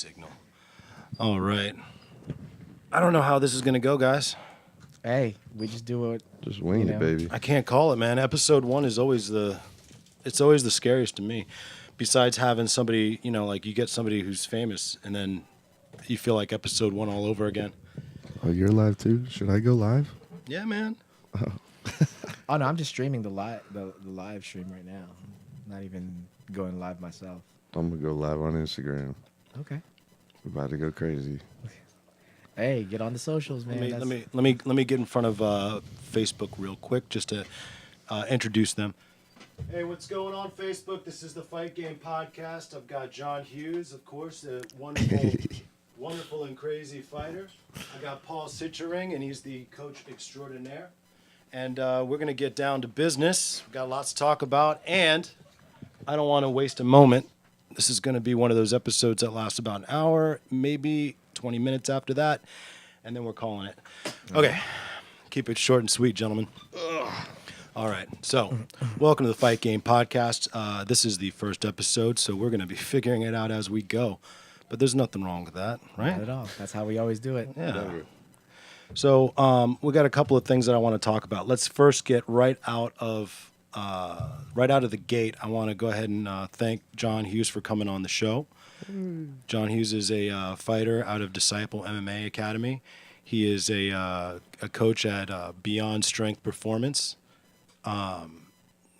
signal. All right. I don't know how this is going to go, guys. Hey, we just do it. Just wing it, baby. I can't call it, man. Episode 1 is always the scariest to me. Besides having somebody, like you get somebody who's famous and then you feel like episode 1 all over again. Oh, you're live too? Should I go live? Yeah, man. Oh no, I'm just streaming the live stream right now. Not even going live myself. I'm gonna go live on Instagram. Okay. We're about to go crazy. Hey, get on the socials, man. Let me get in front of Facebook real quick just to introduce them. Hey, what's going on, Facebook? This is the Fight Game Podcast. I've got Jon Hughes, of course, a wonderful and crazy fighter. I got Paul Sichering, and he's the coach extraordinaire. And we're going to get down to business. We've got lots to talk about, and I don't want to waste a moment. This is going to be one of those episodes that lasts about an hour, maybe 20 minutes after that, and then we're calling it. Okay, keep it short and sweet, gentlemen. All right, so welcome to the Fight Game Podcast. This is the first episode, so we're going to be figuring it out as we go. But there's nothing wrong with that, right? Not at all. That's how we always do it. Yeah. So we got a couple of things that I want to talk about. Let's first get right out of the gate. I want to go ahead and thank Jon Hughes for coming on the show. Jon Hughes is a fighter out of Disciple MMA Academy. He is a coach at Beyond Strength Performance. That's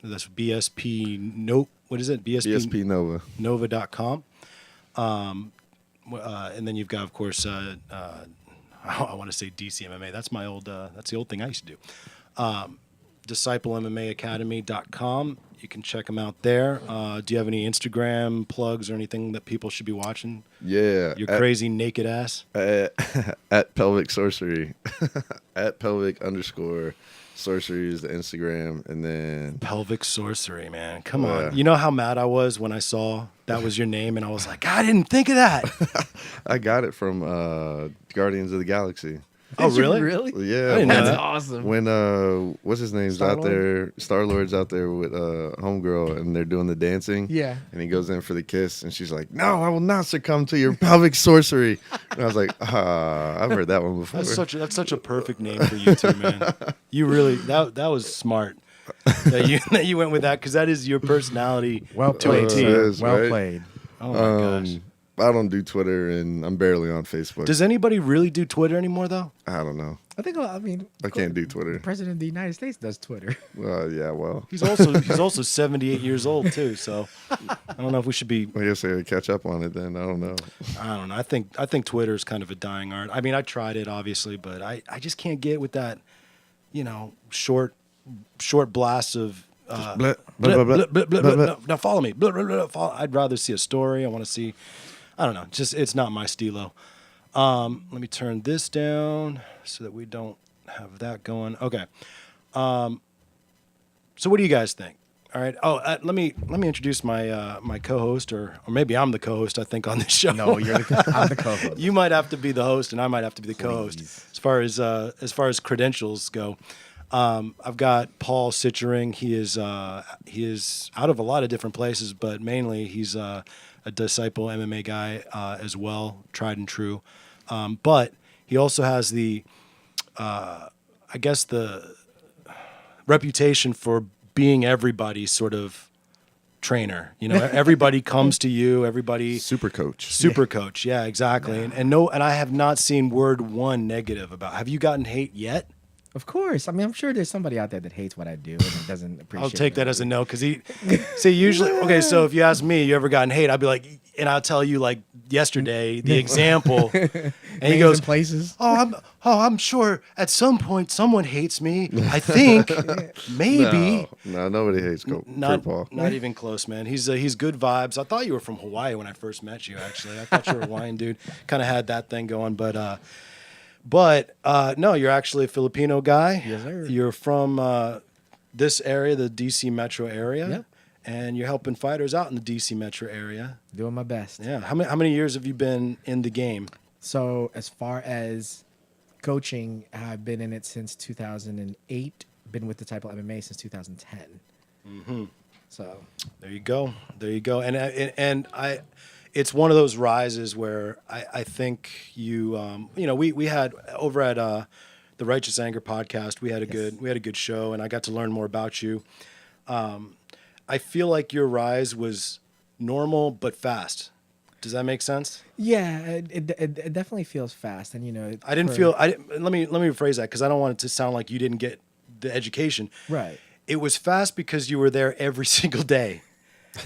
BSP. No, what is it? BSP Nova. Nova.com. And then you've got, of course, I want to say DC MMA. That's my old. That's the old thing I used to do. DiscipleMMAacademy.com. You can check them out there. Do you have any Instagram plugs or anything that people should be watching? Yeah. Your crazy naked ass. At Pelvic Sorcery. At Pelvic_Sorcery is the Instagram, and then Pelvic Sorcery, man. Come on. You know how mad I was when I saw that was your name, and I was like, I didn't think of that. I got it from Guardians of the Galaxy. Oh, really? Really? Yeah. That's awesome. When what's his name's out there? Star-Lord's out there with homegirl, and they're doing the dancing. Yeah. And he goes in for the kiss, and she's like, "No, I will not succumb to your pelvic sorcery." And I was like, I've heard that one before. That's such a perfect name for you two, man. You really that was smart. that you went with that, because that is your personality. Well played, is, well right? played. Oh my gosh. I don't do Twitter, and I'm barely on Facebook. Does anybody really do Twitter anymore, though? I don't know. I can't do Twitter. The president of the United States does Twitter. Yeah, well. He's also 78 years old too. So I don't know if we should be. I guess I gotta catch up on it then. I don't know. I don't know. I think Twitter is kind of a dying art. I mean, I tried it obviously, but I just can't get with that, short blasts of. Blah, blah, blah, blah, blah. Now follow me. Blah, blah, blah, follow. I'd rather see a story. I want to see. I don't know. Just it's not my stilo. Let me turn this down so that we don't have that going. Okay. So what do you guys think? All right. Oh, let me introduce my my co-host, or maybe I'm the co-host. I think on this show. No, I'm the co-host. You might have to be the host, and I might have to be the co-host. Please. As far as credentials go. I've got Paul Sichering. He is out of a lot of different places, but mainly he's a Disciple MMA guy as well, tried and true. But he also has the reputation for being everybody's sort of trainer. Everybody comes to you. Everybody Super coach. coach. Yeah, exactly. Yeah. And I have not seen word one negative about. Have you gotten hate yet? Of course. I mean, I'm sure there's somebody out there that hates what I do and doesn't appreciate I'll take that as a no, because usually, okay, so if you ask me, you ever gotten hate, I'd be like, and I'll tell you like yesterday, the example. And he goes, places. I'm sure at some point someone hates me. I think, maybe. No, nobody hates Paul. Not even close, man. He's good vibes. I thought you were from Hawaii when I first met you, actually. I thought you were a Hawaiian dude. Kind of had that thing going, But no, you're actually a Filipino guy. Yes, sir. You're from this area, the DC metro area. Yep. And you're helping fighters out in the DC metro area. Doing my best. Yeah. How many years have you been in the game? So as far as coaching, I've been in it since 2008. Been with Disciple MMA since 2010. Mm-hmm. So there you go. And it's one of those rises where I think we had over at the Righteous Anger podcast, we had a good show, and I got to learn more about you. I feel like your rise was normal but fast. Does that make sense? Yeah, it definitely feels fast, and Let me rephrase that, because I don't want it to sound like you didn't get the education. right. It was fast because you were there every single day.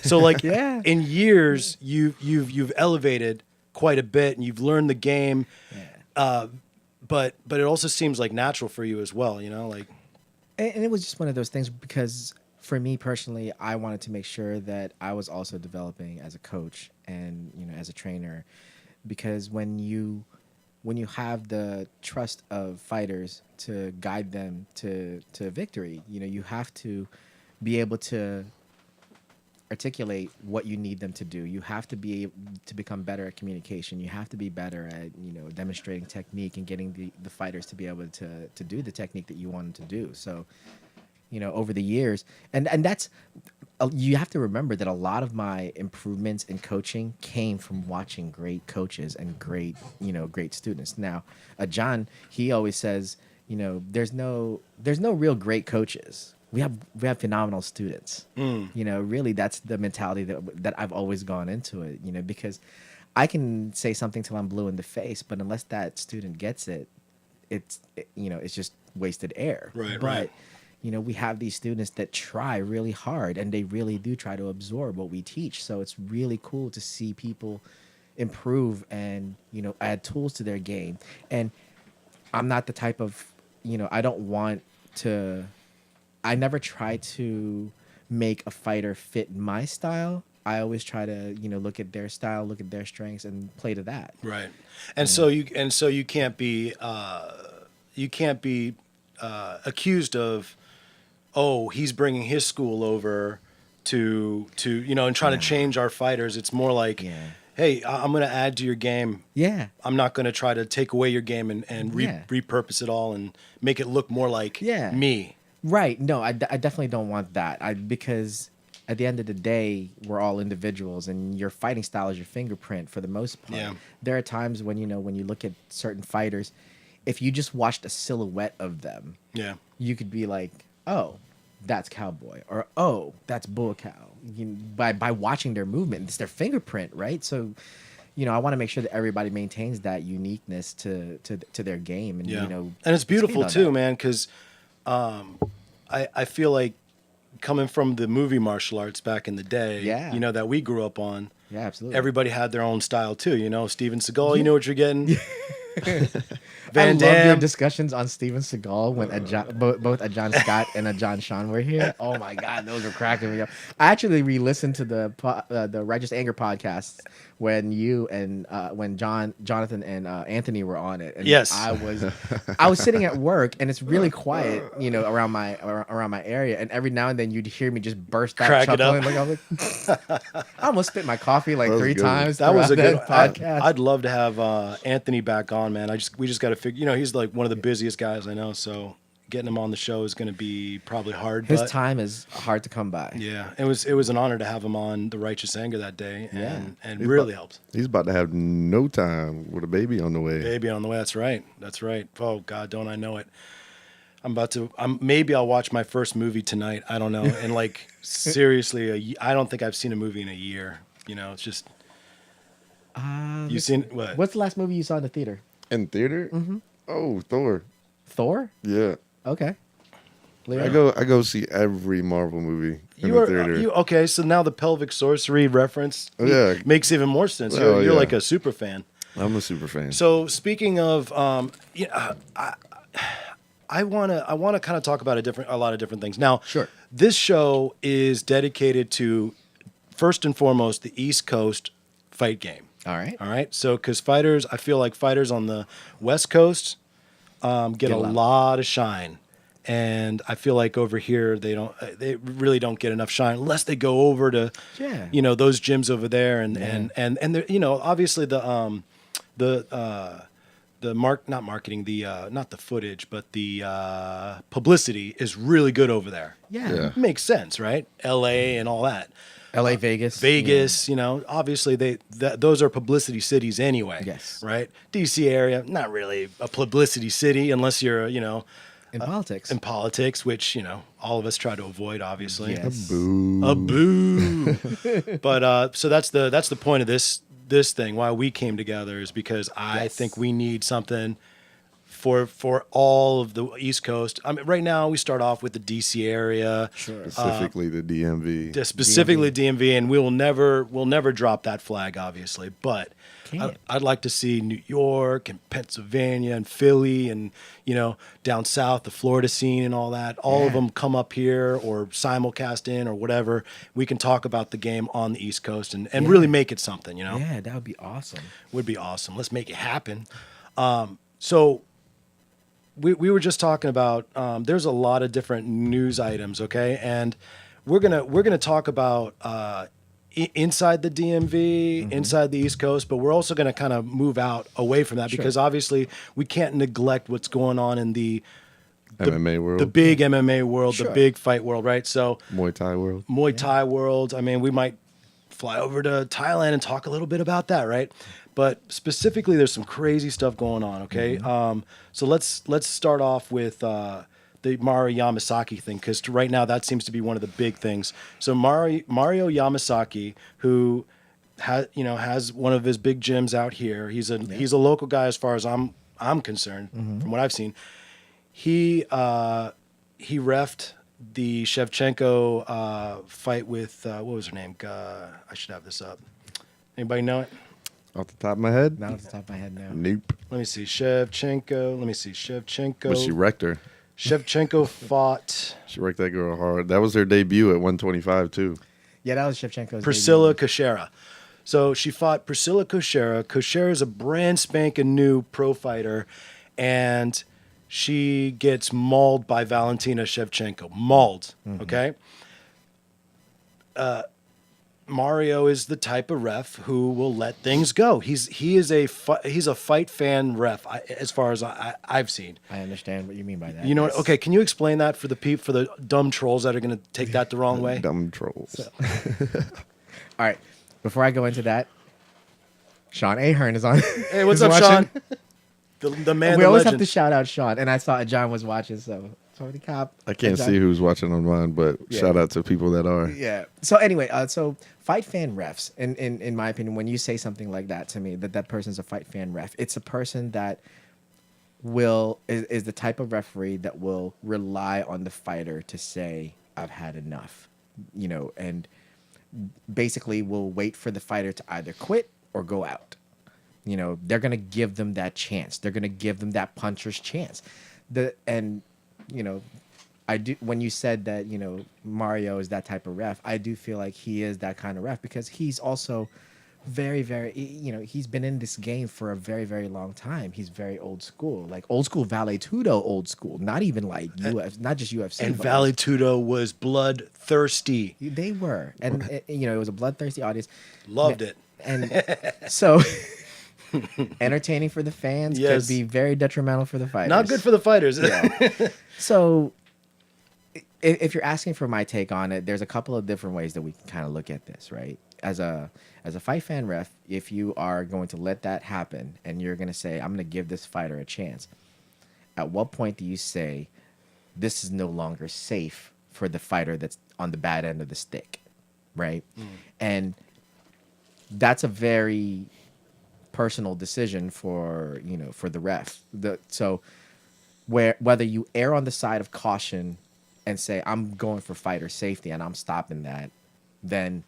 So like Yeah. in years, you've elevated quite a bit, and you've learned the game. Yeah. But it also seems like natural for you as well. Like. And it was just one of those things because for me personally, I wanted to make sure that I was also developing as a coach and as a trainer, because when you have the trust of fighters to guide them to victory, you have to be able to articulate what you need them to do. You have to be able to become better at communication. You have to be better at demonstrating technique and getting the fighters to be able to do the technique that you want them to do. So over the years, and that's you have to remember that a lot of my improvements in coaching came from watching great coaches and great students. Now, Jon, he always says, there's no real great coaches. We have phenomenal students. Really, that's the mentality that I've always gone into it. Because I can say something till I'm blue in the face, but unless that student gets it, it's just wasted air. Right. But Right. we have these students that try really hard, and they really do try to absorb what we teach. So it's really cool to see people improve and add tools to their game. And I'm not the type of I don't want to. I never try to make a fighter fit my style. I always try to, look at their style, look at their strengths, and play to that. Right. And so you can't be accused of, oh, he's bringing his school over to and trying to change our fighters. It's more like, hey, I'm going to add to your game. Yeah. I'm not going to try to take away your game and repurpose it all and make it look more like me. Right. No, I definitely don't want that. Because at the end of the day, we're all individuals, and your fighting style is your fingerprint for the most part. Yeah. There are times when when you look at certain fighters, if you just watched a silhouette of them, you could be like, oh, that's Cowboy, or oh, that's Bull Cow. By watching their movement, it's their fingerprint, right? So, I want to make sure that everybody maintains that uniqueness to their game, and and it's beautiful too, man, because I feel like coming from the movie martial arts back in the day, that we grew up on. Yeah, absolutely. Everybody had their own style too. Steven Seagal, you know what you're getting. I love your discussions on Steven Seagal when both Jon Scott and Jon Sean were here. Oh my God, those were cracking me up. I actually re-listened to the Righteous Anger podcast when you and when Jonathan and Anthony were on it. And yes, I was sitting at work, and it's really quiet, around my area, and every now and then you'd hear me just burst out chuckling. I almost spit my coffee like 3 times. That was a good podcast. I'd love to have Anthony back on, man. We just got to figure. He's like one of the busiest guys I know, so getting him on the show is going to be probably hard. His time is hard to come by. Yeah, it was an honor to have him on the Righteous Anger that day, and really helped. He's about to have no time with a baby on the way. Baby on the way. That's right. Oh God, don't I know it? Maybe I'll watch my first movie tonight. I don't know. And like seriously, I don't think I've seen a movie in a year. It's just. You've seen what? What's the last movie you saw in the theater? In theater? Mm-hmm. Oh, Thor. Thor? Yeah. Okay. Leo? I go see every Marvel movie in the theater. Okay, so now the pelvic sorcery reference makes even more sense. You're like a super fan. I'm a super fan. So speaking of, I want to kind of talk about a lot of different things. Now, sure. This show is dedicated to, first and foremost, the East Coast fight game. All right. So, because I feel like fighters on the West Coast get a lot of shine, and I feel like over here they really don't get enough shine unless they go over to those gyms over there, and obviously not the footage, but the publicity is really good over there. Yeah. Makes sense, right? LA and all that. LA, Vegas. Vegas, obviously those are publicity cities anyway. Yes. Right. DC area, not really a publicity city unless you're, In politics. in politics, which, all of us try to avoid, obviously. Yes. Boo. A boo. But so that's the point of this thing. Why we came together is because I Yes. think we need something for all of the East Coast. I mean, right now we start off with the DC area, Sure. Specifically the DMV. specifically DMV, and we'll never drop that flag, obviously. But Can't. I'd like to see New York and Pennsylvania and Philly and down south, the Florida scene and all that. All of Yeah. them come up here or simulcast in or whatever. We can talk about the game on the East Coast and really make it something. Yeah, that would be awesome. Would be awesome. Let's make it happen. So we were just talking about there's a lot of different news items, okay, and we're gonna talk about inside the DMV, inside the East Coast, but we're also gonna kind of move out away from that because obviously we can't neglect what's going on in the MMA world. the big MMA world, Sure. the big fight world, right? So Muay Thai world. Muay Thai world. I mean, we might fly over to Thailand and talk a little bit about that, right? But specifically, there's some crazy stuff going on. Okay, so let's start off with the Mario Yamasaki thing because right now that seems to be one of the big things. So Mario Yamasaki, who has one of his big gyms out here. He's a local guy as far as I'm concerned, from what I've seen. He reffed the Shevchenko fight with what was her name? I should have this up. Anybody know it? Off the top of my head? Not off the top of my head now. Nope. Let me see. Shevchenko. But she wrecked her. Shevchenko fought She wrecked that girl hard. That was her debut at 125 too. Yeah, that was Shevchenko's Priscilla debut. Koshera. So she fought Priscilla Koshera. Koshera is a brand spanking new pro fighter, and she gets mauled by Valentina Shevchenko. Mauled, okay? Mario is the type of ref who will let things go. He's a fight fan ref, as far as I've seen. I understand what you mean by that. You know, yes. okay? Can you explain that for the dumb trolls that are going to take that the wrong way? Dumb trolls. All right. Before I go into that, Sean Ahern is on. Hey, what's is up, watching. Sean? The man, We the always legend. have to shout out Sean, and I saw John was watching, so sorry, cop. I can't John. see who's watching on mine, but Yeah. shout out to people that are. Yeah. So anyway, so fight fan refs, in my opinion, when you say something like that to me, that person's a fight fan ref, it's a person that is the type of referee that will rely on the fighter to say, I've had enough, and basically will wait for the fighter to either quit or go out. They're going to give them that chance. They're going to give them that puncher's chance. I do. When you said that, Mario is that type of ref, I do feel like he is that kind of ref because he's also very, very, he's been in this game for a very, very long time. He's very old school, like old school Vale Tudo, old school, not even like not just UFC. And but Vale Tudo was bloodthirsty. they were, and it was a bloodthirsty audience. Loved it. And so entertaining for the fans Yes. could be very detrimental for the fighters. Not good for the fighters. So if you're asking for my take on it, there's a couple of different ways that we can kind of look at this, right? As a fight fan ref, if you are going to let that happen and you're going to say, I'm going to give this fighter a chance, at what point do you say this is no longer safe for the fighter that's on the bad end of the stick, right? And that's a very personal decision for the ref. So whether you err on the side of caution and say I'm going for fighter safety and I'm stopping that, then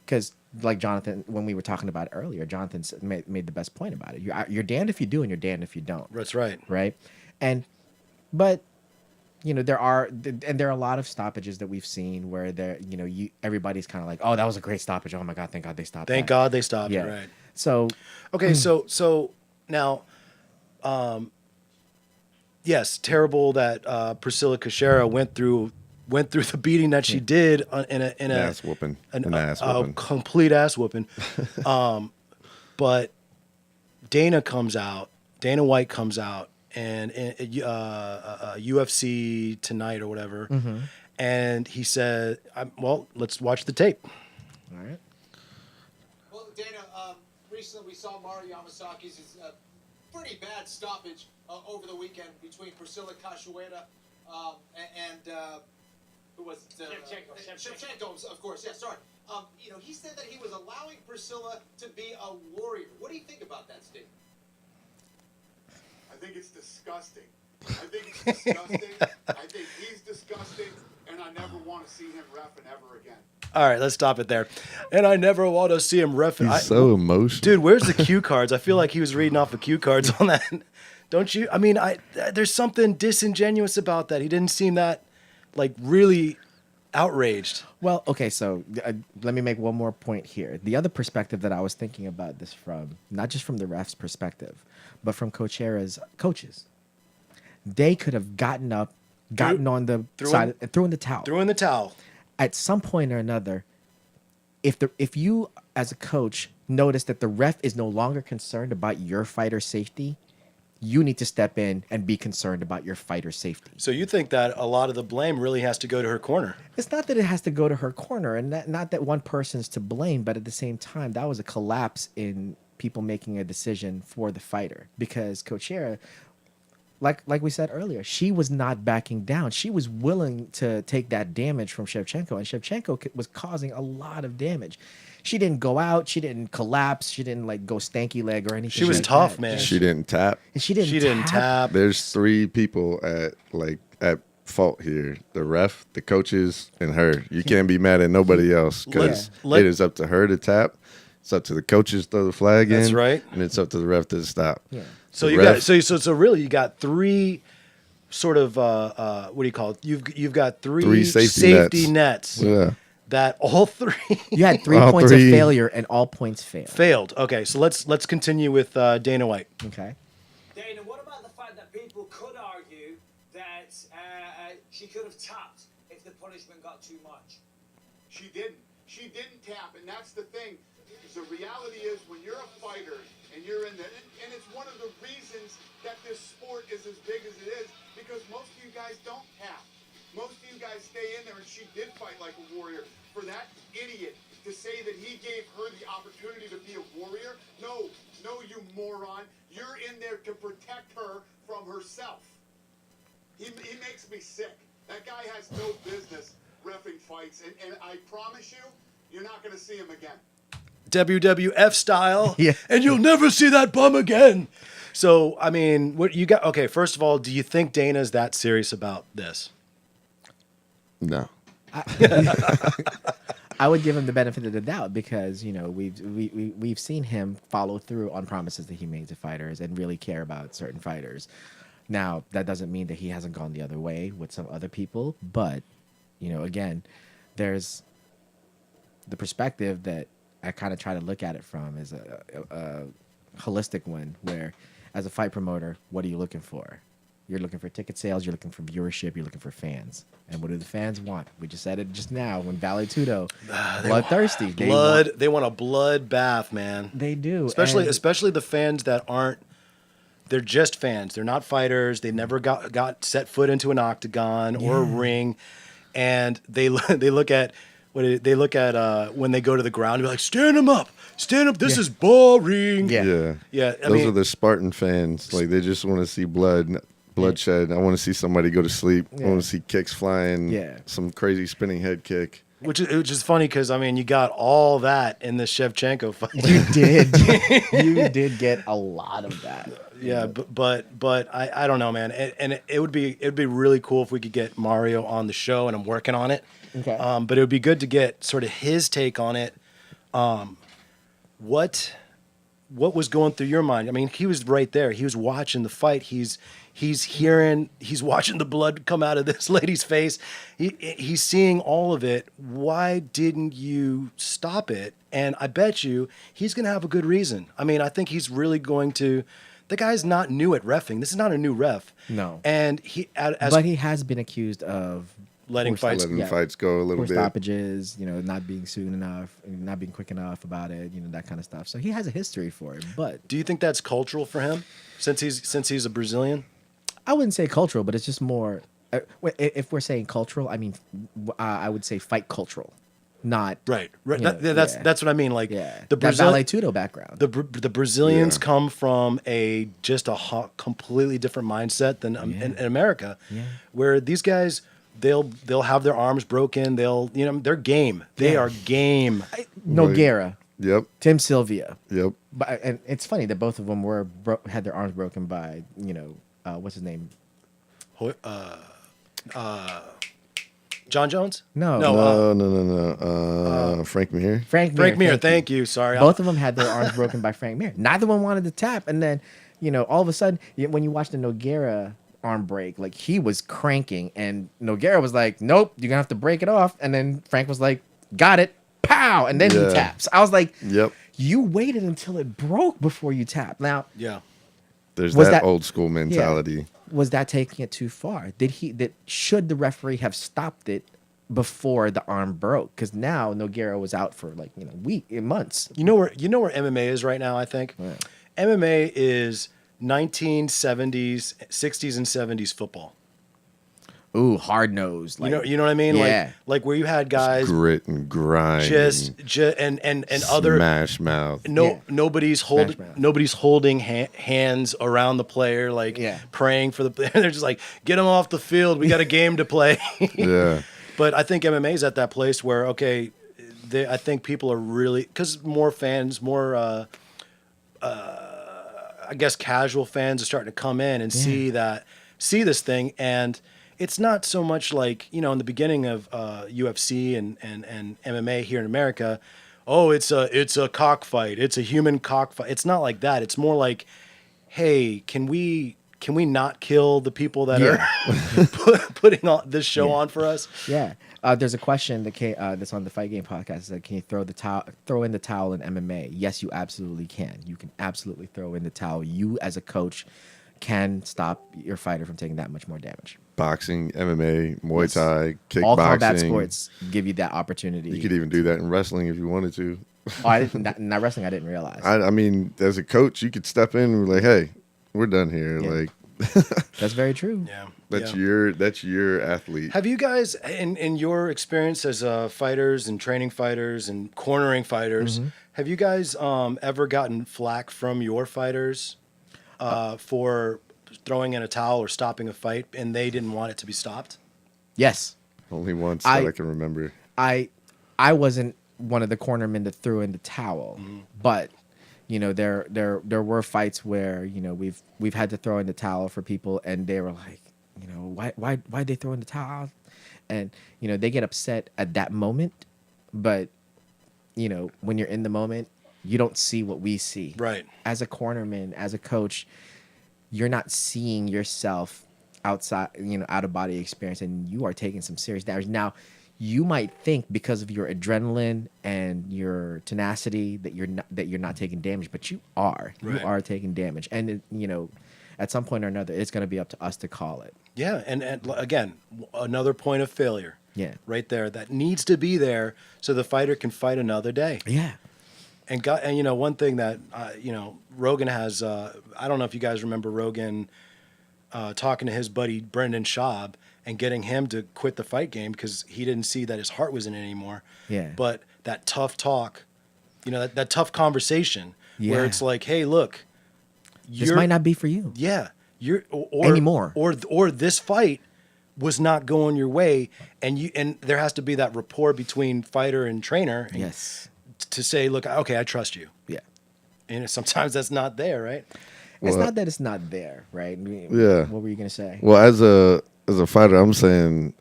because like Jonathan, when we were talking about it earlier, Jonathan made the best point about it. You're damned if you do and you're damned if you don't. That's right. Right. But there are a lot of stoppages that we've seen where everybody's kind of like, oh, that was a great stoppage. Oh my God, thank God they stopped. Thank that. God they stopped Yeah. it. Right. So Okay, so now, yes, terrible that Priscilla Koshera went through the beating that she did in a Ass whooping. An ass whooping. complete ass whooping. But Dana White comes out, and UFC Tonight or whatever, and he said, well, let's watch the tape. All right. Well, Dana, recently we saw Mario Yamasaki's pretty bad stoppage over the weekend between Priscilla Cachoeira and who was it? Shevchenko, of course. Yeah, sorry. He said that he was allowing Priscilla to be a warrior. What do you think about that statement? I think it's disgusting. I think he's disgusting, and I never want to see him reffing ever again. All right, let's stop it there. And I never want to see him ref. He's so emotional. Dude, where's the cue cards? I feel like he was reading off the cue cards on that. Don't you? I mean, there's something disingenuous about that. He didn't seem that, like, really outraged. Well, okay, so let me make one more point here. The other perspective that I was thinking about this from, not just from the ref's perspective, but from Coachera's coaches. They could have gotten up, on the side, and threw in the towel. Threw in the towel. At some point or another, if you as a coach notice that the ref is no longer concerned about your fighter's safety, you need to step in and be concerned about your fighter's safety. So you think that a lot of the blame really has to go to her corner? It's not that it has to go to her corner, and not that one person's to blame, but at the same time, that was a collapse in people making a decision for the fighter, because Coachera, like we said earlier, she was not backing down. She was willing to take that damage from Shevchenko, and Shevchenko was causing a lot of damage. She didn't go out. She didn't collapse. She didn't go stanky leg or anything. She was like tough, that. man. She didn't tap. And she didn't Didn't tap. There's 3 people at fault here: the ref, the coaches, and her. You can't be mad at nobody else, because it is up to her to tap. It's up to the coaches to throw the flag in. That's right. And it's up to the ref to stop. Yeah. So The you ref- got so really you got 3 sort of what do you call it? You've got 3 3 safety nets. Yeah. That all 3 You had 3 All points 3. of failure, and all points failed. failed. Okay, so let's continue with Dana White. Okay. Dana, what about the fact that people could argue that she could have tapped if the punishment got too much? She didn't tap, and that's the thing. The reality is, when you're a fighter and you're in there, and it's one of the reasons that this sport is as big as it is, because most of you guys don't tap. Most of you guys stay in there, and she did fight like a warrior. For that idiot to say that he gave her the opportunity to be a warrior, no, you moron. You're in there to protect her from herself. He makes me sick. That guy has no business reffing fights, and I promise you, you're not going to see him again. WWF style. Yeah. And you'll never see that bum again. So, I mean, what you got? Okay, first of all, do you think Dana's that serious about this? No. I would give him the benefit of the doubt, because we've seen him follow through on promises that he made to fighters and really care about certain fighters. Now, that doesn't mean that he hasn't gone the other way with some other people, but again, there's the perspective that I kind of try to look at it from is a holistic one, where as a fight promoter, what are you looking for? You're looking for ticket sales, you're looking for viewership, you're looking for fans. And what do the fans want? We just said it just now when Vale Tudo, bloodthirsty. They want a blood bath, man. They do. Especially the fans that aren't, they're just fans. They're not fighters. They never got set foot into an octagon or a ring. And they look at when they go to the ground and be like, stand up. This is boring. Yeah. Yeah. I Those mean, are the Spartan fans. Like, they just want to see bloodshed. I want to see somebody go to sleep. I want to see kicks flying. Yeah. Some crazy spinning head kick. which is funny because I mean you got all that in the Shevchenko fight. You did. You did get a lot of that. Yeah, but I don't know, man. It'd be really cool if we could get Mario on the show, and I'm working on it. Okay. But it would be good to get sort of his take on it. What was going through your mind? I mean, he was right there. He was watching the fight. He's watching the blood come out of this lady's face. He's seeing all of it. Why didn't you stop it? And I bet you he's going to have a good reason. I mean, I think he's really going to. The guy's not new at reffing. This is not a new ref. No. And but he has been accused of letting fights Fights go a little poor bit. stoppages, not being soon enough, not being quick enough about it, that kind of stuff. So he has a history for it. But do you think that's cultural for him since he's a Brazilian? I wouldn't say cultural, but it's just more if we're saying cultural, I mean, I would say fight cultural, not Right. you know, That's yeah. that's what I mean. Like Yeah, the that ballet tudo background. the Brazilians Yeah. come from just a completely different mindset than in America, Yeah. where these guys they'll have their arms broken. They're game. They Yeah. are game. Nogueira, Yep. Tim Sylvia. Yep. But and it's funny that both of them had their arms broken by what's his name? John Jones? No. No. Frank Mir. Frank Frank Mir. Mir. Thank you. Sorry. Both of them had their arms broken by Frank Mir. Neither one wanted to tap, and then all of a sudden when you watch the Nogueira arm break, like he was cranking, and Nogueira was like, "Nope, you're gonna have to break it off," and then Frank was like, "Got it." Pow, and then he Yeah. taps. I was like, Yep. "You waited until it broke before you tap." Now, Yeah. There's Was that that- old school mentality. was that taking it too far? Should the referee have stopped it before the arm broke? Because now Nogueira was out for months. You know where MMA is right now, I think? Yeah. MMA is 1970s, 60s and 70s football. Ooh, hard nosed. You know what I mean? Yeah. Like where you had guys Grit and grind. and other smash mouth. Yeah. nobody's Smash mouth. holding hands around the player, like Yeah. praying for the player. They're just like, get them off the field. We got a game to play. Yeah. But I think MMA is at that place where, okay, I think people are really, because more fans, more, I guess, casual fans are starting to come in and see this thing. And it's not so much like, in the beginning of UFC and MMA here in America, oh, it's a cockfight. It's a human cockfight. It's not like that. It's more like, hey, can we not kill the people that are putting on this show on for us? Yeah. There's a question that's on the Fight Game podcast. It's like, can you throw in the towel in MMA? Yes, you absolutely can. You can absolutely throw in the towel. You, as a coach, can stop your fighter from taking that much more damage. Boxing, MMA, Muay Thai, kickboxing. All combat sports give you that opportunity. You could even do that in wrestling if you wanted to. Oh, I didn't. Not wrestling. I didn't realize. I mean, as a coach, you could step in and be like, "Hey, we're done here." Yeah. Like, That's very true. Yeah. that's Yeah. your athlete. Have you guys, in your experience as fighters and training fighters and cornering fighters, have you guys ever gotten flack from your fighters for throwing in a towel or stopping a fight, and they didn't want it to be stopped? Yes. Only once I- that I can remember. I wasn't one of the cornermen that threw in the towel, but there were fights where we've had to throw in the towel for people, and they were like, why'd they throw in the towel, and they get upset at that moment, but when you're in the moment, you don't see what we see. Right. As a cornerman, as a coach, you're not seeing yourself outside, out of body experience, and you are taking some serious damage. Now, you might think because of your adrenaline and your tenacity that you're not taking damage, but you are. Right. You are taking damage, and at some point or another, it's going to be up to us to call it. Yeah, and again, another point of failure. Yeah. Right there. That needs to be there so the fighter can fight another day. Yeah. And one thing that Rogan has, I don't know if you guys remember Rogan talking to his buddy Brendan Schaub and getting him to quit the fight game because he didn't see that his heart was in it anymore. Yeah. But that tough talk, that tough conversation where Yeah. it's like, hey, look, This might not be for you. yeah, or Anymore. or this fight was not going your way, and there has to be that rapport between fighter and trainer. Yes. To say, look, okay, I trust you. Yeah. And sometimes that's not there, right? It's Well, not that it's not there, right? Yeah. What were you gonna say? Well, as a fighter, I'm saying,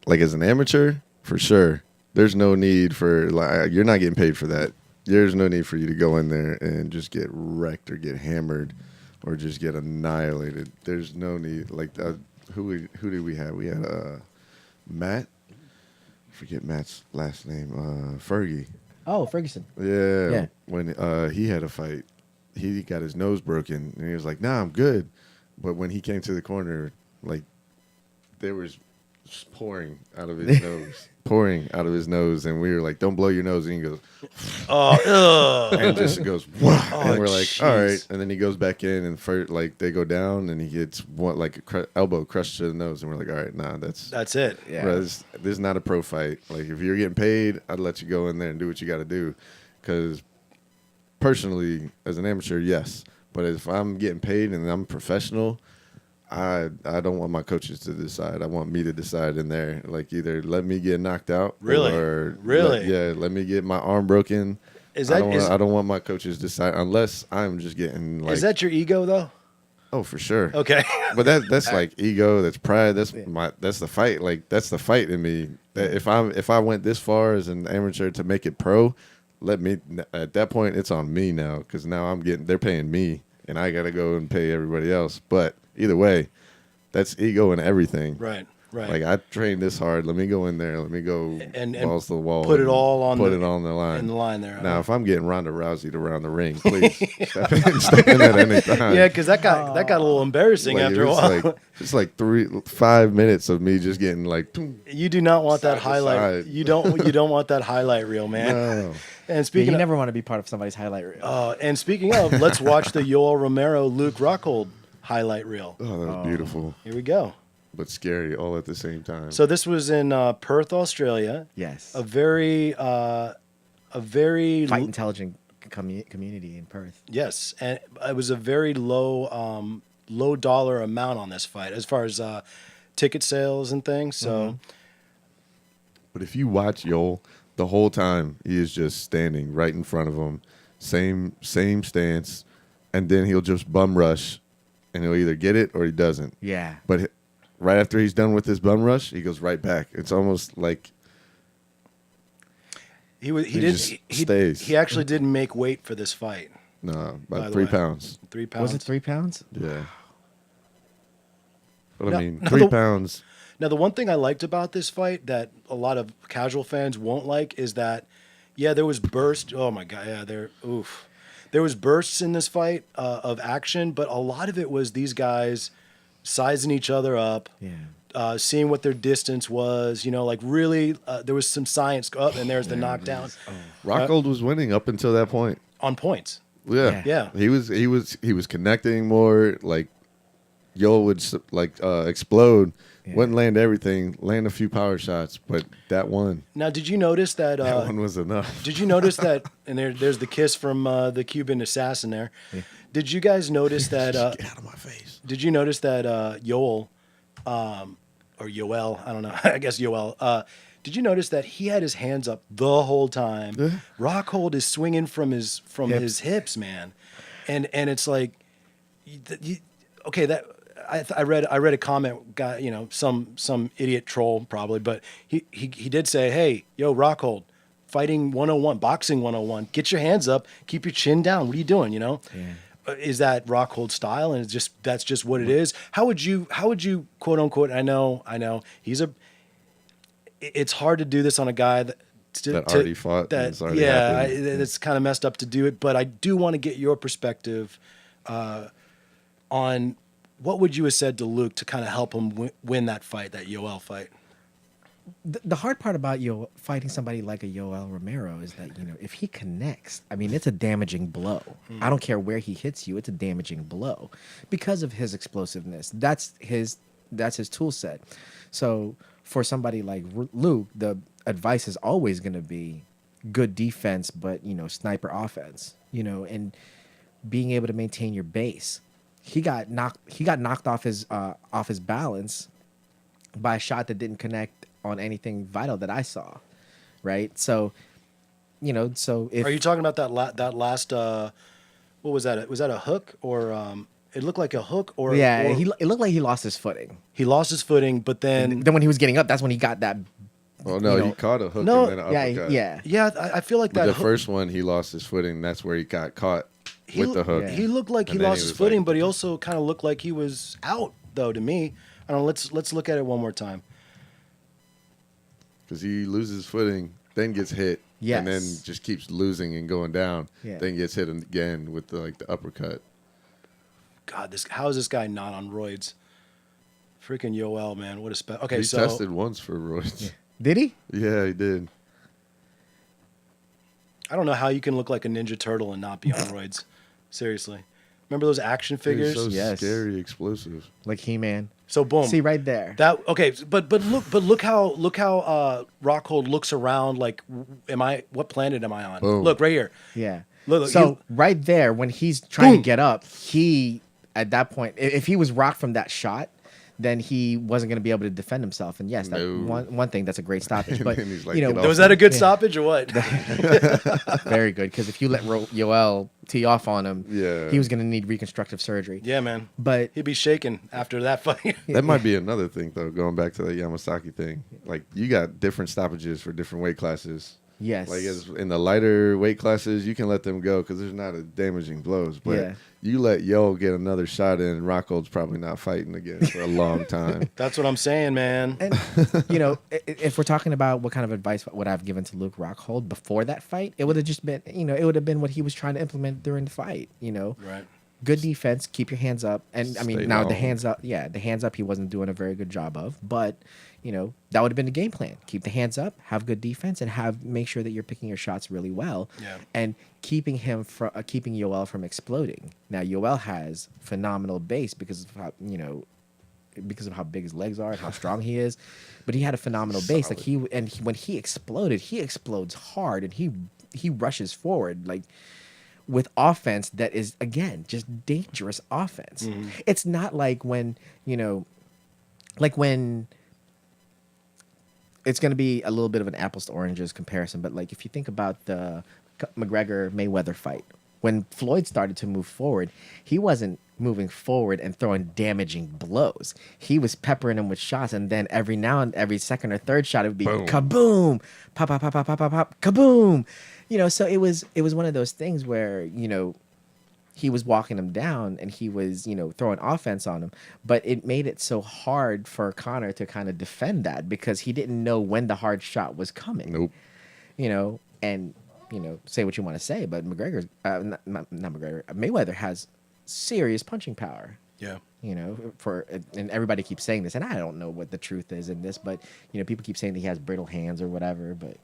like, as an amateur, for sure, there's no need for, like, you're not getting paid for that. There's no need for you to go in there and just get wrecked or get hammered or just get annihilated. There's no need. Like, who did we have? We had Matt. I forget Matt's last name. Fergie. Oh, Ferguson. Yeah. Yeah. When he had a fight, he got his nose broken, and he was like, "Nah, I'm good." But when he came to the corner, like, there was just pouring out of his nose. Pouring out of his nose. And we were like, don't blow your nose. And he goes, and just goes, wow. And we're like, all right. And then he goes back in and they go down and he gets elbow crushed to the nose. And we're like, all right, nah, that's it. Yeah. bro, this is not a pro fight. Like, if you're getting paid, I'd let you go in there and do what you got to do. Because personally, as an amateur, yes. But if I'm getting paid and I'm professional, I don't want my coaches to decide. I want me to decide in there. Like, either let me get knocked out, or let me get my arm broken. I don't want my coaches to decide unless I'm just getting like. Is that your ego though? Oh, for sure. Okay. But that's like ego. That's pride. That's the fight. Like, that's the fight in me. That if I went this far as an amateur to make it pro, at that point it's on me now, because now they're paying me and I gotta go and pay everybody else. But either way, that's ego and everything. Right. Like, I trained this hard. Let me go in there. Let me go and balls to the wall. Put it all on it on the line. In the line there. Now, if I'm getting Ronda Rousey around the ring, please step in at any time. Yeah, because that got a little embarrassing after a while. It's like 5 minutes of me just getting like. You do not want that highlight. side. You don't want that highlight reel, man. No. And Yeah, speaking you of, never want to be part of somebody's highlight reel. and speaking of, let's watch the Yoel Romero Luke Rockhold highlight reel. Oh, that was beautiful, Here we go. but scary all at the same time. So this was in Perth, Australia. Yes. A very Fight intelligent community in Perth. yes, and it was a very low dollar amount on this fight as far as ticket sales and things. So But if you watch Yoel, the whole time he is just standing right in front of him, same stance, and then he'll just bum rush, and he'll either get it or he doesn't. Yeah. But right after he's done with his bum rush, he goes right back. It's almost like he stays. He actually didn't make weight for this fight. no, By about the 3 way. pounds. 3 pounds. Was it 3 pounds? Yeah. But No, I mean, no, 3 the- pounds. Now, the one thing I liked about this fight that a lot of casual fans won't like is that, yeah, there was burst. Oh my God, yeah, there was bursts in this fight of action, but a lot of it was these guys sizing each other up, seeing what their distance was. Like really, there was some science. And there's the knockdown Rockhold was winning up until that point. on points. Yeah. Yeah. He was connecting more. Like, Yoel would explode. Yeah. Wouldn't land everything, land a few power shots, but that one, Now, did you notice that? that one was enough. Did you notice that? And there's the kiss from the Cuban assassin there. Yeah. Did you guys notice that? Get out of my face. Did you notice that Yoel, or Yoel? I don't know. I guess Yoel. Did you notice that he had his hands up the whole time? Yeah. Rockhold is swinging from his hips, man, and it's like, okay, that. I read a comment, got some idiot troll probably, but he did say, hey, yo, Rockhold, fighting 101, boxing 101, get your hands up, keep your chin down. What are you doing? Yeah. Is that Rockhold style? And that's just what it is. How would you quote unquote? I know it's hard to do this on a guy that already fought. That, and it's already yeah, happened. it's kind of messed up to do it, but I do want to get your perspective on. What would you have said to Luke to kind of help him win that fight, that Yoel fight? The hard part about fighting somebody like a Yoel Romero is that, if he connects, I mean, it's a damaging blow. I don't care where he hits you, it's a damaging blow because of his explosiveness. That's his tool set. So for somebody like Luke, the advice is always going to be good defense, but, sniper offense, and being able to maintain your base. He got knocked off his balance by a shot that didn't connect on anything vital that I saw, right? So, so if Are you talking about that last what was that? Was that a hook or it looked like a hook or it looked like he lost his footing. he lost his footing, but then Then when he was getting up, that's when he got that. Oh no, he caught a hook No, and then an uppercut. yeah, I feel like But that the hook, first one, he lost his footing. That's where he got caught with the hook. Yeah. he looked like he And then lost he his was footing, like- but he also kind of looked like he was out though to me. I don't know. Let's look at it one more time. Because he loses footing, then gets hit, Yes. and then just keeps losing and going down. Yeah. Then gets hit again with the uppercut. God, how is this guy not on roids? Freaking Yoel, man. What a okay, He so tested once for roids. Did he? Yeah, he did. I don't know how you can look like a Ninja Turtle and not be on roids. Seriously. Remember those action figures? He's so Yes. scary, explosive. Like He-Man. So boom. See right there. That okay, but look how Rockhold looks around. Like, what planet am I on? Boom. Look right here. Yeah. Look, So right there, when he's trying to Boom. get up, he at that point, if he was rocked from that shot, then he wasn't going to be able to defend himself. And yes, that No. one thing that's a great stoppage. And But then he's like, you know, "Get off Was that a good Yeah. stoppage or what? very good because if you let Yoel tee off on him, Yeah. he was going to need reconstructive surgery. Yeah, man. But He'd be shaking after that fight. That might be another thing, though, going back to the Yamasaki thing. Like, you got different stoppages for different weight classes. yes, Like, as in the lighter weight classes, you can let them go because there's not a damaging blows. But Yeah. you let Yo get another shot in, Rockhold's probably not fighting again for a long time. That's what I'm saying, man. and you know, if we're talking about what kind of advice would I've given to Luke Rockhold before that fight, it would have just been, you know, it would have been what he was trying to implement during the fight. You know, Right. good defense, keep your hands up, and I mean Stay now the long. hands up, the hands up he wasn't doing a very good job of, but you know that would have been the game plan: keep the hands up, have good defense, and make sure that you're picking your shots really well, Yeah. and keeping him from keeping Yoel from exploding. Now Yoel has phenomenal base because of how, you know, because of how big his legs are and how strong he is, but he had a phenomenal base. Like when he exploded, he explodes hard and he rushes forward like with offense that is again just dangerous offense. It's not like when, you know, like when it's going to be a little bit of an apples to oranges comparison, but like if you think about the McGregor Mayweather fight, when Floyd started to move forward, he wasn't moving forward and throwing damaging blows. He was peppering him with shots, and then every now and every second or third shot it would be Boom. kaboom, pop, pop, pop, pop, pop, pop, pop, kaboom. You know, so it was one of those things where, you know, he was walking him down and he was, you know, throwing offense on him, but it made it so hard for Conor to kind of defend that because he didn't know when the hard shot was coming. Nope. You know, and you know, say what you want to say, but McGregor's not McGregor. Mayweather has serious punching power. Yeah. You know, and everybody keeps saying this, and I don't know what the truth is in this, but you know, people keep saying that he has brittle hands or whatever, but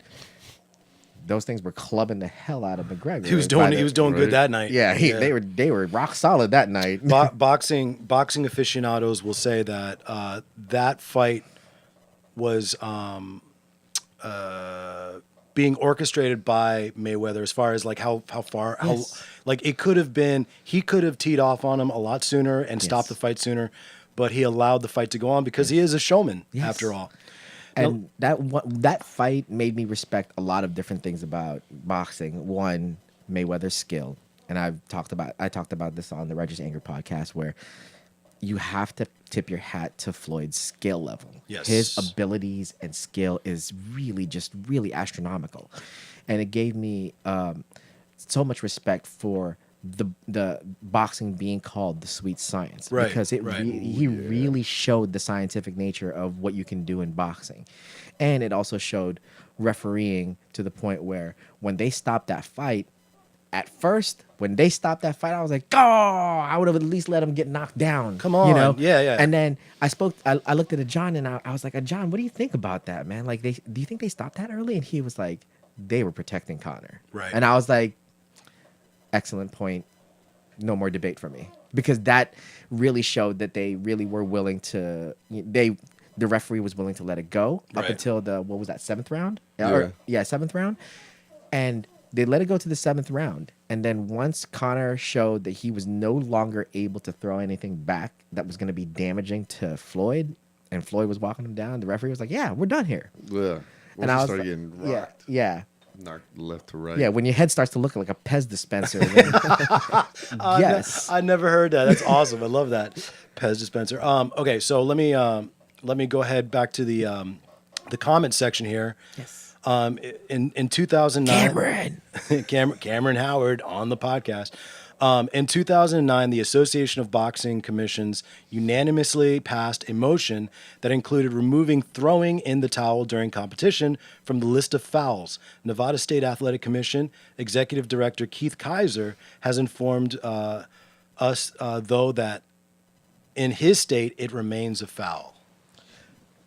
those things were clubbing the hell out of McGregor. He was doing Right. good that night. Yeah, they were rock solid that night. Boxing aficionados will say that that fight was being orchestrated by Mayweather as far as like how Yes. like he could have teed off on him a lot sooner and stopped the fight sooner, but he allowed the fight to go on because he is a showman Yes. after all. And that fight made me respect a lot of different things about boxing. One, Mayweather's skill, and I talked about this on the Righteous Anger podcast, where you have to tip your hat to Floyd's skill level. Yes. His abilities and skill is really astronomical, and it gave me so much respect for the boxing being called the sweet science, Right, because right. he really showed the scientific nature of what you can do in boxing, and it also showed refereeing to the point where when they stopped that fight, at first when they stopped that fight, I was like, oh, I would have at least let him get knocked down. Come on. you know? Yeah. And then I looked at John and I was like, John, what do you think about that, man? Like, do you think they stopped that early? And he was like, they were protecting Conor. Right. And I was like, excellent point. No more debate for me, because that really showed that they really were willing to. The referee was willing to let it go up Right. until the seventh round. Yeah. Seventh round, and they let it go to the seventh round. And then once Conor showed that he was no longer able to throw anything back that was going to be damaging to Floyd, and Floyd was walking him down, the referee was like, "Yeah, we're done here." Yeah. And I was started like, getting "Yeah, rocked, yeah." knocked left to right. Yeah, when your head starts to look like a Pez dispenser. Then, yes. I never heard that. That's awesome. I love that. Pez dispenser. Okay, so let me go ahead back to the comment section here. Yes. In 2009, Cameron. Cameron Howard on the podcast. In 2009, the Association of Boxing Commissions unanimously passed a motion that included removing throwing in the towel during competition from the list of fouls. Nevada State Athletic Commission Executive Director Keith Kaiser has informed us, though, that in his state, it remains a foul.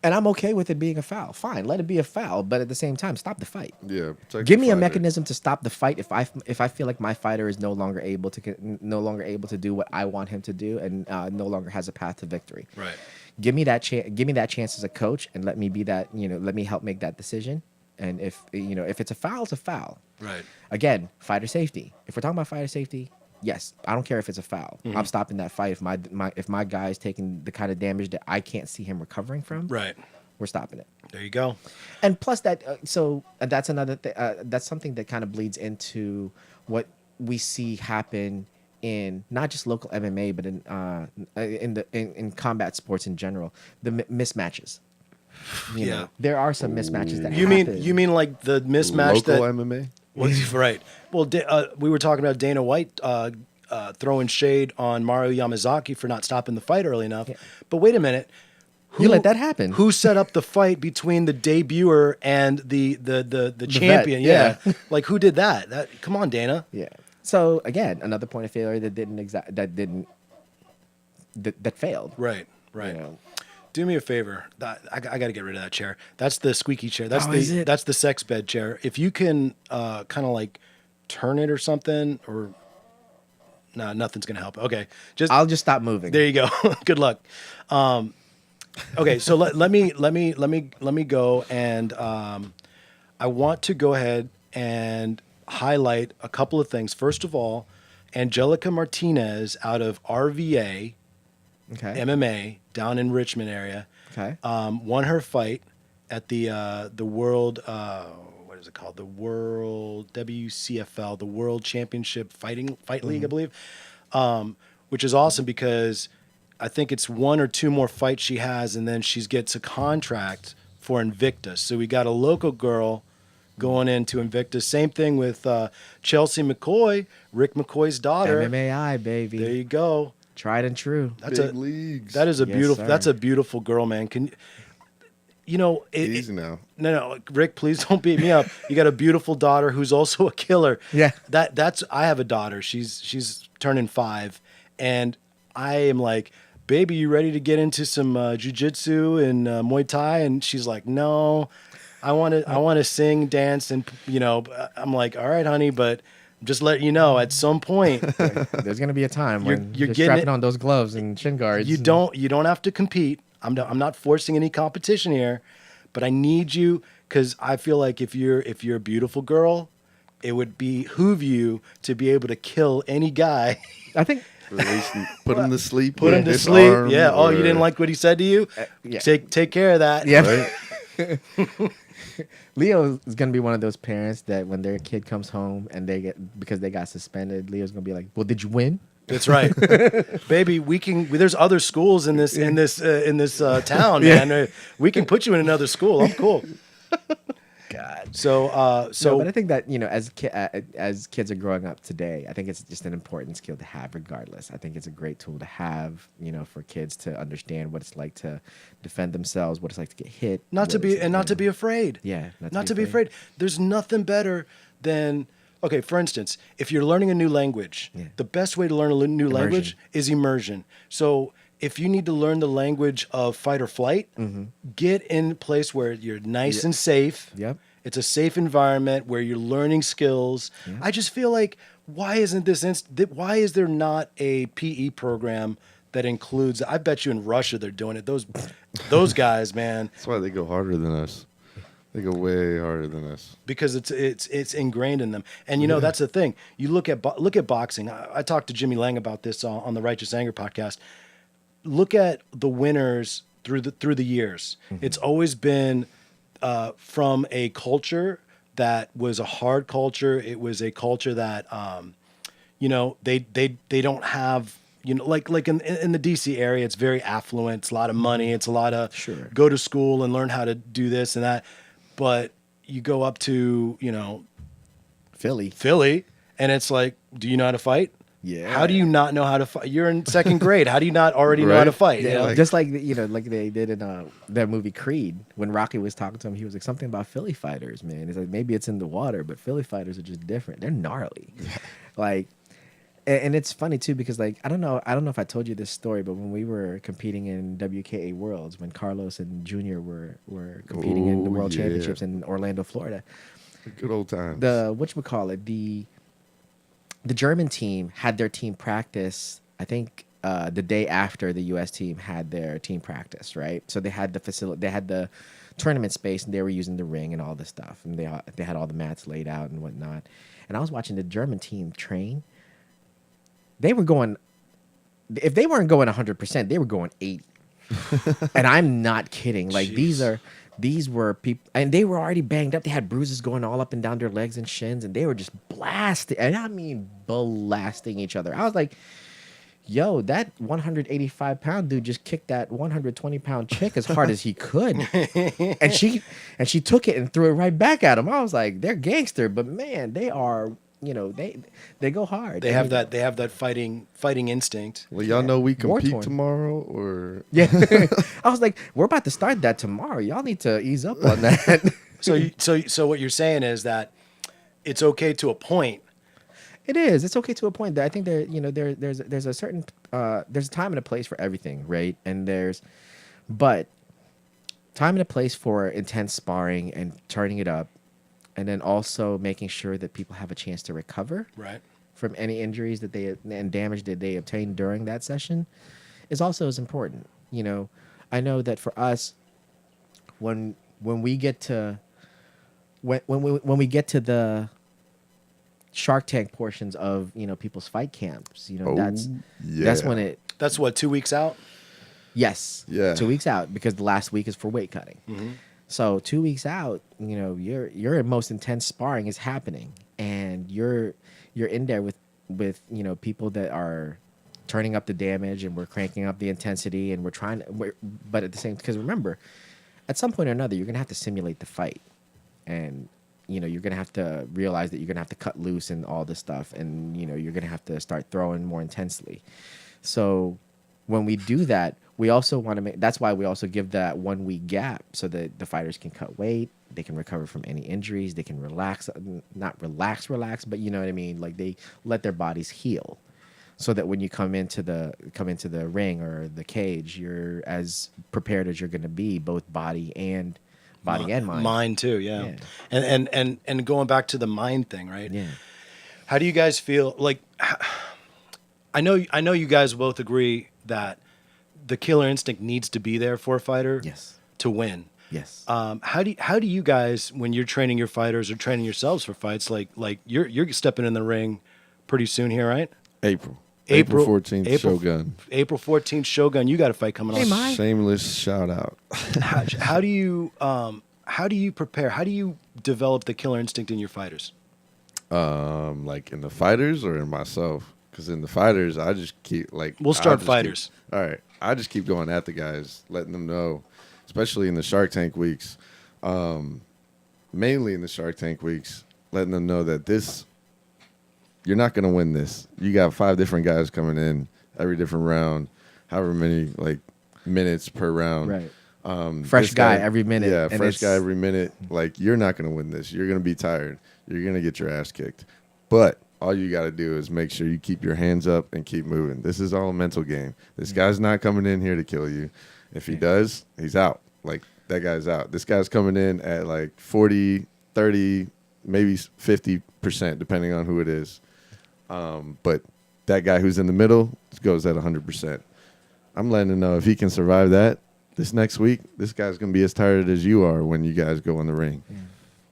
And I'm okay with it being a foul. Fine, let it be a foul, but at the same time, stop the fight. Yeah, protect Give the me a fighter. mechanism to stop the fight if I feel like my fighter is no longer able to do what I want him to do, and no longer has a path to victory. Right. Give me that chance as a coach, and let me be that. Let me help make that decision. And if it's a foul, it's a foul. Right. Again, fighter safety. If we're talking about fighter safety, yes, I don't care if it's a foul. Mm-hmm. I'm stopping that fight if my guy is taking the kind of damage that I can't see him recovering from. Right. We're stopping it. There you go. And plus that, that's another thing. That's something that kind of bleeds into what we see happen in not just local MMA, but in combat sports in general. The mismatches. You know, there are some mismatches that You happen. mean like the mismatch Local that MMA? Well, right. Well, we were talking about Dana White throwing shade on Mario Yamazaki for not stopping the fight early enough. Yeah. But wait a minute. You let that happen. Who set up the fight between the debuter and the champion? vet, yeah. Like who did that? Come on, Dana. Yeah. So again, another point of failure that failed. Right. Right. You know. Do me a favor. I got to get rid of that chair. That's the squeaky chair. That's is it? that's the sex bed chair. If you can kind of like turn it or something, or no, nothing's gonna help. Okay, I'll just stop moving. there you go. Good luck. Okay, so let me go, and I want to go ahead and highlight a couple of things. First of all, Angelica Martinez out of RVA Okay. MMA down in Richmond area. Okay. Won her fight at the World what is it called? The World WCFL, the World Championship Fight League, I believe. Which is awesome because I think it's one or two more fights she has, and then she gets a contract for Invictus. So we got a local girl going into Invictus. Same thing with Chelsea McCoy, Rick McCoy's daughter. MMAI, baby. There you go. Tried and true. That's Big leagues. That is a Yes, beautiful. sir. That's a beautiful girl, man. Easy now. No, Rick, please don't beat me up. You got a beautiful daughter who's also a killer. Yeah. That's. I have a daughter. She's turning 5, and I am like, baby, you ready to get into some jujitsu and Muay Thai? And she's like, no, I want to sing, dance, and I'm like, all right, honey, but just let you know, at some point, There's gonna be a time when You're you're getting strapping it- on those gloves and shin guards. you don't have to compete. I'm not forcing any competition here, but I need you because I feel like if you're a beautiful girl, it would behoove you to be able to kill any guy. I think. Release him, put him to sleep. Put him with to his sleep. arm, Yeah. Oh, you or- didn't like what he said to you? Yeah. Take care of that. Yeah. Right? Leo is gonna be one of those parents that when their kid comes home and because they got suspended, Leo's gonna be like, "Well, did you win?" That's right, baby. There's other schools in this town, man. We can put you in another school. I'm cool. God. So No, but I think that as kids are growing up today, I think it's just an important skill to have. Regardless, I think it's a great tool to have. For kids to understand what it's like to defend themselves, what it's like to get hit, not to be afraid. Yeah, not to be afraid. There's nothing better than. Okay, for instance, if you're learning a new language, Yeah. the best way to learn a new language is immersion. So if you need to learn the language of fight or flight, get in a place where you're nice and safe. Yep. It's a safe environment where you're learning skills. Yeah. I just feel like, why is there not a PE program that includes? I bet you in Russia they're doing it. Those guys, man. That's why they go harder than us. They go way harder than us. Because it's ingrained in them. And that's the thing. You look at boxing. I talked to Jimmy Lang about this on the Righteous Anger podcast. Look at the winners through the years. It's always been from a culture that was a hard culture. It was a culture that they don't have, like in the DC area, it's very affluent. It's a lot of money. It's a lot of Sure. go to school and learn how to do this and that. But you go up to, Philly. and it's like, do you know how to fight? Yeah. How do you not know how to fight? You're in second grade. How do you not already know how to Right. fight? Yeah, like- just like like they did in that movie Creed. When Rocky was talking to him, he was like something about Philly fighters, man. It's like maybe it's in the water, but Philly fighters are just different. They're gnarly. Like and it's funny too because like I don't know if I told you this story, but when we were competing in WKA Worlds, when Carlos and Junior were competing in the Ooh, World yeah. Championships in Orlando, Florida, Good old times. the whatchamacallit, the German team had their team practice, I think the day after the US team had their team practice, right? So they had the facility, they had the tournament space, and they were using the ring and all this stuff, and they had all the mats laid out and whatnot. And I was watching the German team train. They were going, if they weren't going 100%, they were going 80. And I'm not kidding. Like Jeez. these were people, and they were already banged up. They had bruises going all up and down their legs and shins, and they were just blasting, and I mean blasting each other. I was like, yo, that 185-pound dude just kicked that 120-pound chick as hard as he could. and she took it and threw it right back at him. I was like, they're gangster, but man, they are, they go hard. They I have mean, that fighting instinct. Well, y'all know we compete War-torn. tomorrow, or Yeah. I was like, we're about to start that tomorrow. Y'all need to ease up on that. So what you're saying is that it's okay to a point. It is. It's okay to a point. That I think there's a certain there's a time and a place for everything, right? But time and a place for intense sparring and turning it up, and then also making sure that people have a chance to recover Right. from any injuries and damage that they obtained during that session is also as important. I know that for us, when we get to when we get to the Shark Tank portions of people's fight camps, that's yeah. when it That's what, 2 weeks out? yes Yeah. 2 weeks out, because the last week is for weight cutting. So 2 weeks out, your most intense sparring is happening, and you're in there with people that are turning up the damage, and we're cranking up the intensity, and but at the same, because remember, at some point or another, you're gonna have to simulate the fight, and you're gonna have to realize that you're gonna have to cut loose and all this stuff, and you're gonna have to start throwing more intensely. So when we do that, we also want to make. That's why we also give that 1 week gap so that the fighters can cut weight, they can recover from any injuries, they can relax, not relax, but you know what I mean. Like they let their bodies heal, so that when you come into the ring or the cage, you're as prepared as you're going to be, both body and mind. Mind too, yeah. And going back to the mind thing, right? Yeah. How do you guys feel? Like, I know you guys both agree that the killer instinct needs to be there for a fighter. Yes. To win. Yes. How do you guys, when you're training your fighters or training yourselves for fights, like you're stepping in the ring pretty soon here, right? April April 14th, Shogun. April 14th, Shogun. You got a fight coming on. Mike. Shameless shout out. How do you prepare? How do you develop the killer instinct in your fighters? Like in the fighters or in myself? Because in the fighters, I just keep like. We'll start fighters. All right, I just keep going at the guys, letting them know, especially in the Shark Tank weeks, mainly in the Shark Tank weeks, letting them know that you're not gonna win this. You got 5 different guys coming in every different round, however many like minutes per round. Right. Fresh guy every minute. Yeah, and fresh guy every minute. Like, you're not going to win this. You're going to be tired. You're going to get your ass kicked. But all you got to do is make sure you keep your hands up and keep moving. This is all a mental game. This guy's not coming in here to kill you. If he does, he's out. Like, that guy's out. This guy's coming in at like 40, 30, maybe 50%, depending on who it is. But that guy who's in the middle goes at 100%. I'm letting him know if he can survive that this next week, this guy's going to be as tired as you are when you guys go in the ring. Yeah.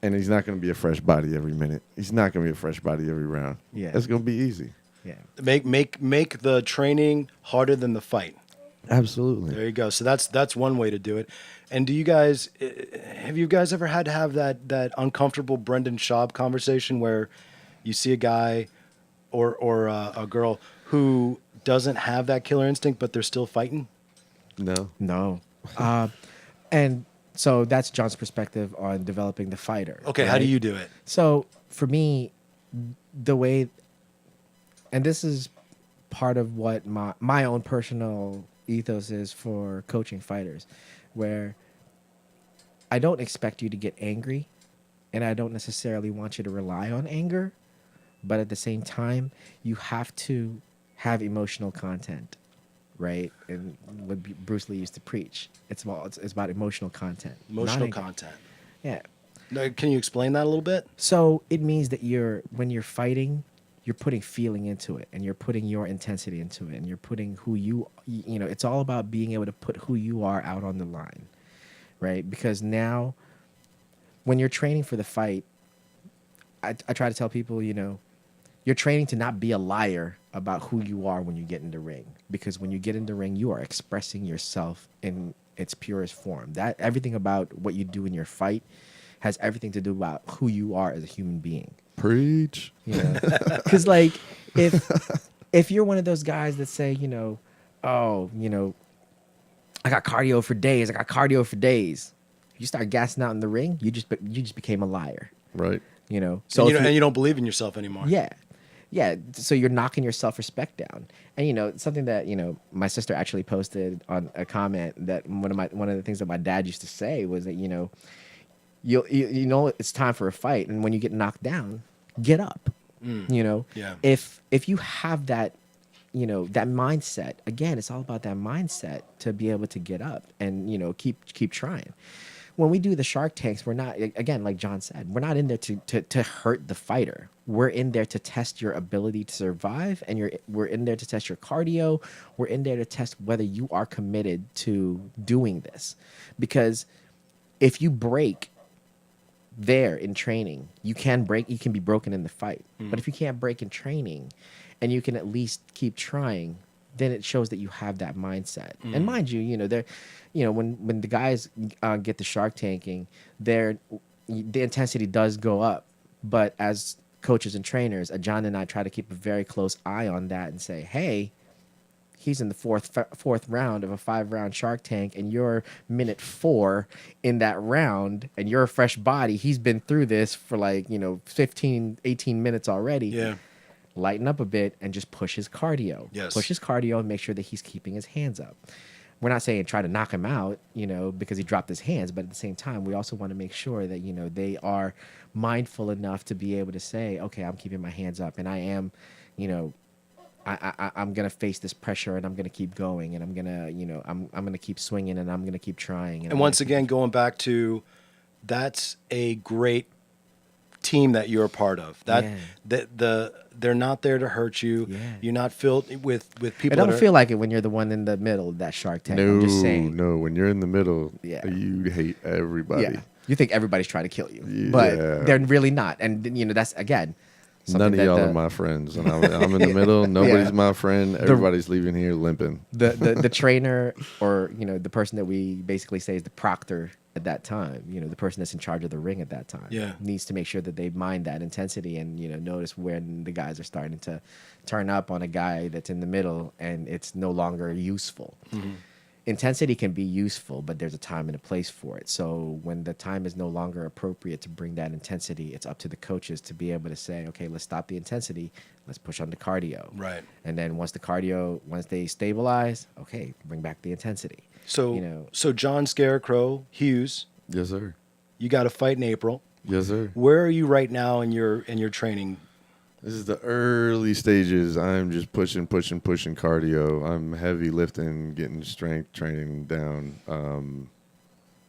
And he's not going to be a fresh body every minute. He's not going to be a fresh body every round. Yeah. It's going to be easy. Yeah. Make the training harder than the fight. Absolutely. There you go. So that's one way to do it. And have you guys ever had to have that uncomfortable Brendan Schaub conversation where you see a guy or a girl who doesn't have that killer instinct, but they're still fighting? No. And so that's Jon's perspective on developing the fighter. Okay, right? How do you do it? So for me, the way, and this is part of what my own personal ethos is for coaching fighters, where I don't expect you to get angry, and I don't necessarily want you to rely on anger, but at the same time, you have to have emotional content, right? And what Bruce Lee used to preach, it's about emotional content. Emotional Not content. Yeah. Now, can you explain that a little bit? So it means that when you're fighting, you're putting feeling into it, and you're putting your intensity into it, and you're putting it's all about being able to put who you are out on the line, right? Because now, when you're training for the fight, I try to tell people, you're training to not be a liar about who you are when you get in the ring. Because when you get in the ring, you are expressing yourself in its purest form. That everything about what you do in your fight has everything to do about who you are as a human being. Preach. Because like if you're one of those guys that say, I got cardio for days. You start gassing out in the ring, you just became a liar. Right. So and you don't believe in yourself anymore. Yeah. So you're knocking your self-respect down. And something that my sister actually posted on a comment, that one of the things that my dad used to say was that it's time for a fight, and when you get knocked down, get up. Yeah. If you have that that mindset, again, it's all about that mindset to be able to get up and keep trying. When we do the Shark Tanks, we're not, again, like Jon said, we're not in there to hurt the fighter. We're in there to test your ability to survive, and we're in there to test your cardio. We're in there to test whether you are committed to doing this. Because if you break there in training, you can be broken in the fight. But if you can't break in training and you can at least keep trying, then it shows that you have that mindset. And mind you, when the guys get the Shark Tanking, the intensity does go up. But as coaches and trainers, Jon and I try to keep a very close eye on that and say, hey, he's in the fourth round of a 5-round Shark Tank, and you're minute 4 in that round, and you're a fresh body. He's been through this for 15, 18 minutes already. Yeah. Lighten up a bit and just push his cardio. Yes. Push his cardio and make sure that he's keeping his hands up. We're not saying try to knock him out, because he dropped his hands, but at the same time, we also want to make sure that, they are mindful enough to be able to say, okay, I'm keeping my hands up, and I am, I'm gonna face this pressure, and I'm gonna keep going, and I'm gonna keep swinging, and I'm gonna keep trying. And once again, going back to, that's a great team that you're a part of. They're not there to hurt you. Yeah. You're not filled with people. It don't feel like it when you're the one in the middle of that Shark Tank. I'm just saying. No. When you're in the middle, Yeah. you hate everybody. Yeah. You think everybody's trying to kill you, but they're really not. And that's again. None of y'all are my friends, and I'm in the middle. Nobody's my friend. Everybody's leaving here limping. The trainer, or the person that we basically say is the proctor at that time, the person that's in charge of the ring at that time, needs to make sure that they mind that intensity and notice when the guys are starting to turn up on a guy that's in the middle and it's no longer useful. Mm-hmm. Intensity can be useful, but there's a time and a place for it. So when the time is no longer appropriate to bring that intensity, it's up to the coaches to be able to say, okay, let's stop the intensity. Let's push on the cardio. Right. And then once they stabilize, okay, bring back the intensity. So, so Jon Scarecrow Hughes. Yes, sir. You got a fight in April. Yes, sir. Where are you right now in your training? This is the early stages. I'm just pushing cardio. I'm heavy lifting, getting strength training down.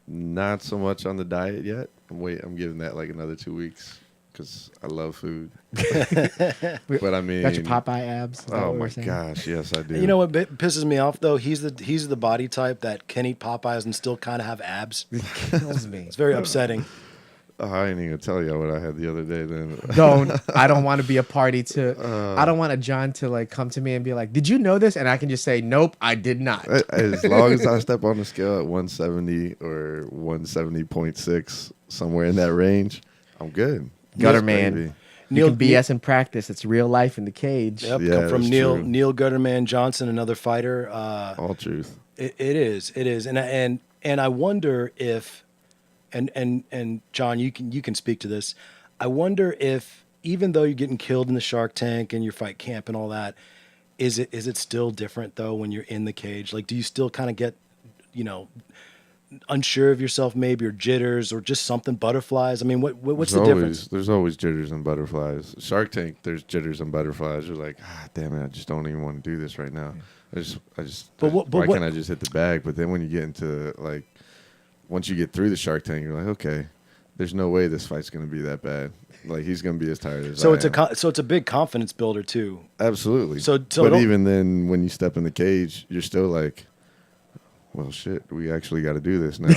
Not so much on the diet yet. I'm giving that like another 2 weeks because I love food. But I mean, got your Popeye abs? Oh my gosh, yes I do. You know what pisses me off though? He's the body type that can eat Popeyes and still kind of have abs. It kills me. It's very upsetting. Oh, I ain't even gonna tell you what I had the other day. Then I don't want to be a party to. I don't want a Jon to like come to me and be like, "Did you know this?" And I can just say, "Nope, I did not." As long as I step on the scale at 170 or 170.6, somewhere in that range, I'm good. Gutter Yes, man. baby. You can BS in practice. It's real life in the cage. Yep, Yeah, come from that's Neil true. Neil Gutterman Johnson, another fighter. All truth. It is, and I wonder if, and Jon, you can speak to this. I wonder if, even though you're getting killed in the Shark Tank and your fight camp and all that, is it still different though when you're in the cage? Like, do you still kind of get, unsure of yourself maybe, or jitters, or just something, butterflies? I mean, what's There's the difference? There's always jitters and butterflies. Shark Tank, there's jitters and butterflies. You're like, damn it, I just don't even want to do this right now. Why can't I just hit the bag? But then when you get into like, once you get through the Shark Tank, you're like, okay, there's no way this fight's gonna be that bad. Like he's gonna be as tired as So I it's am. so it's a big confidence builder too. Absolutely. So but don't- even then, when you step in the cage, you're still like, well, shit, we actually got to do this now.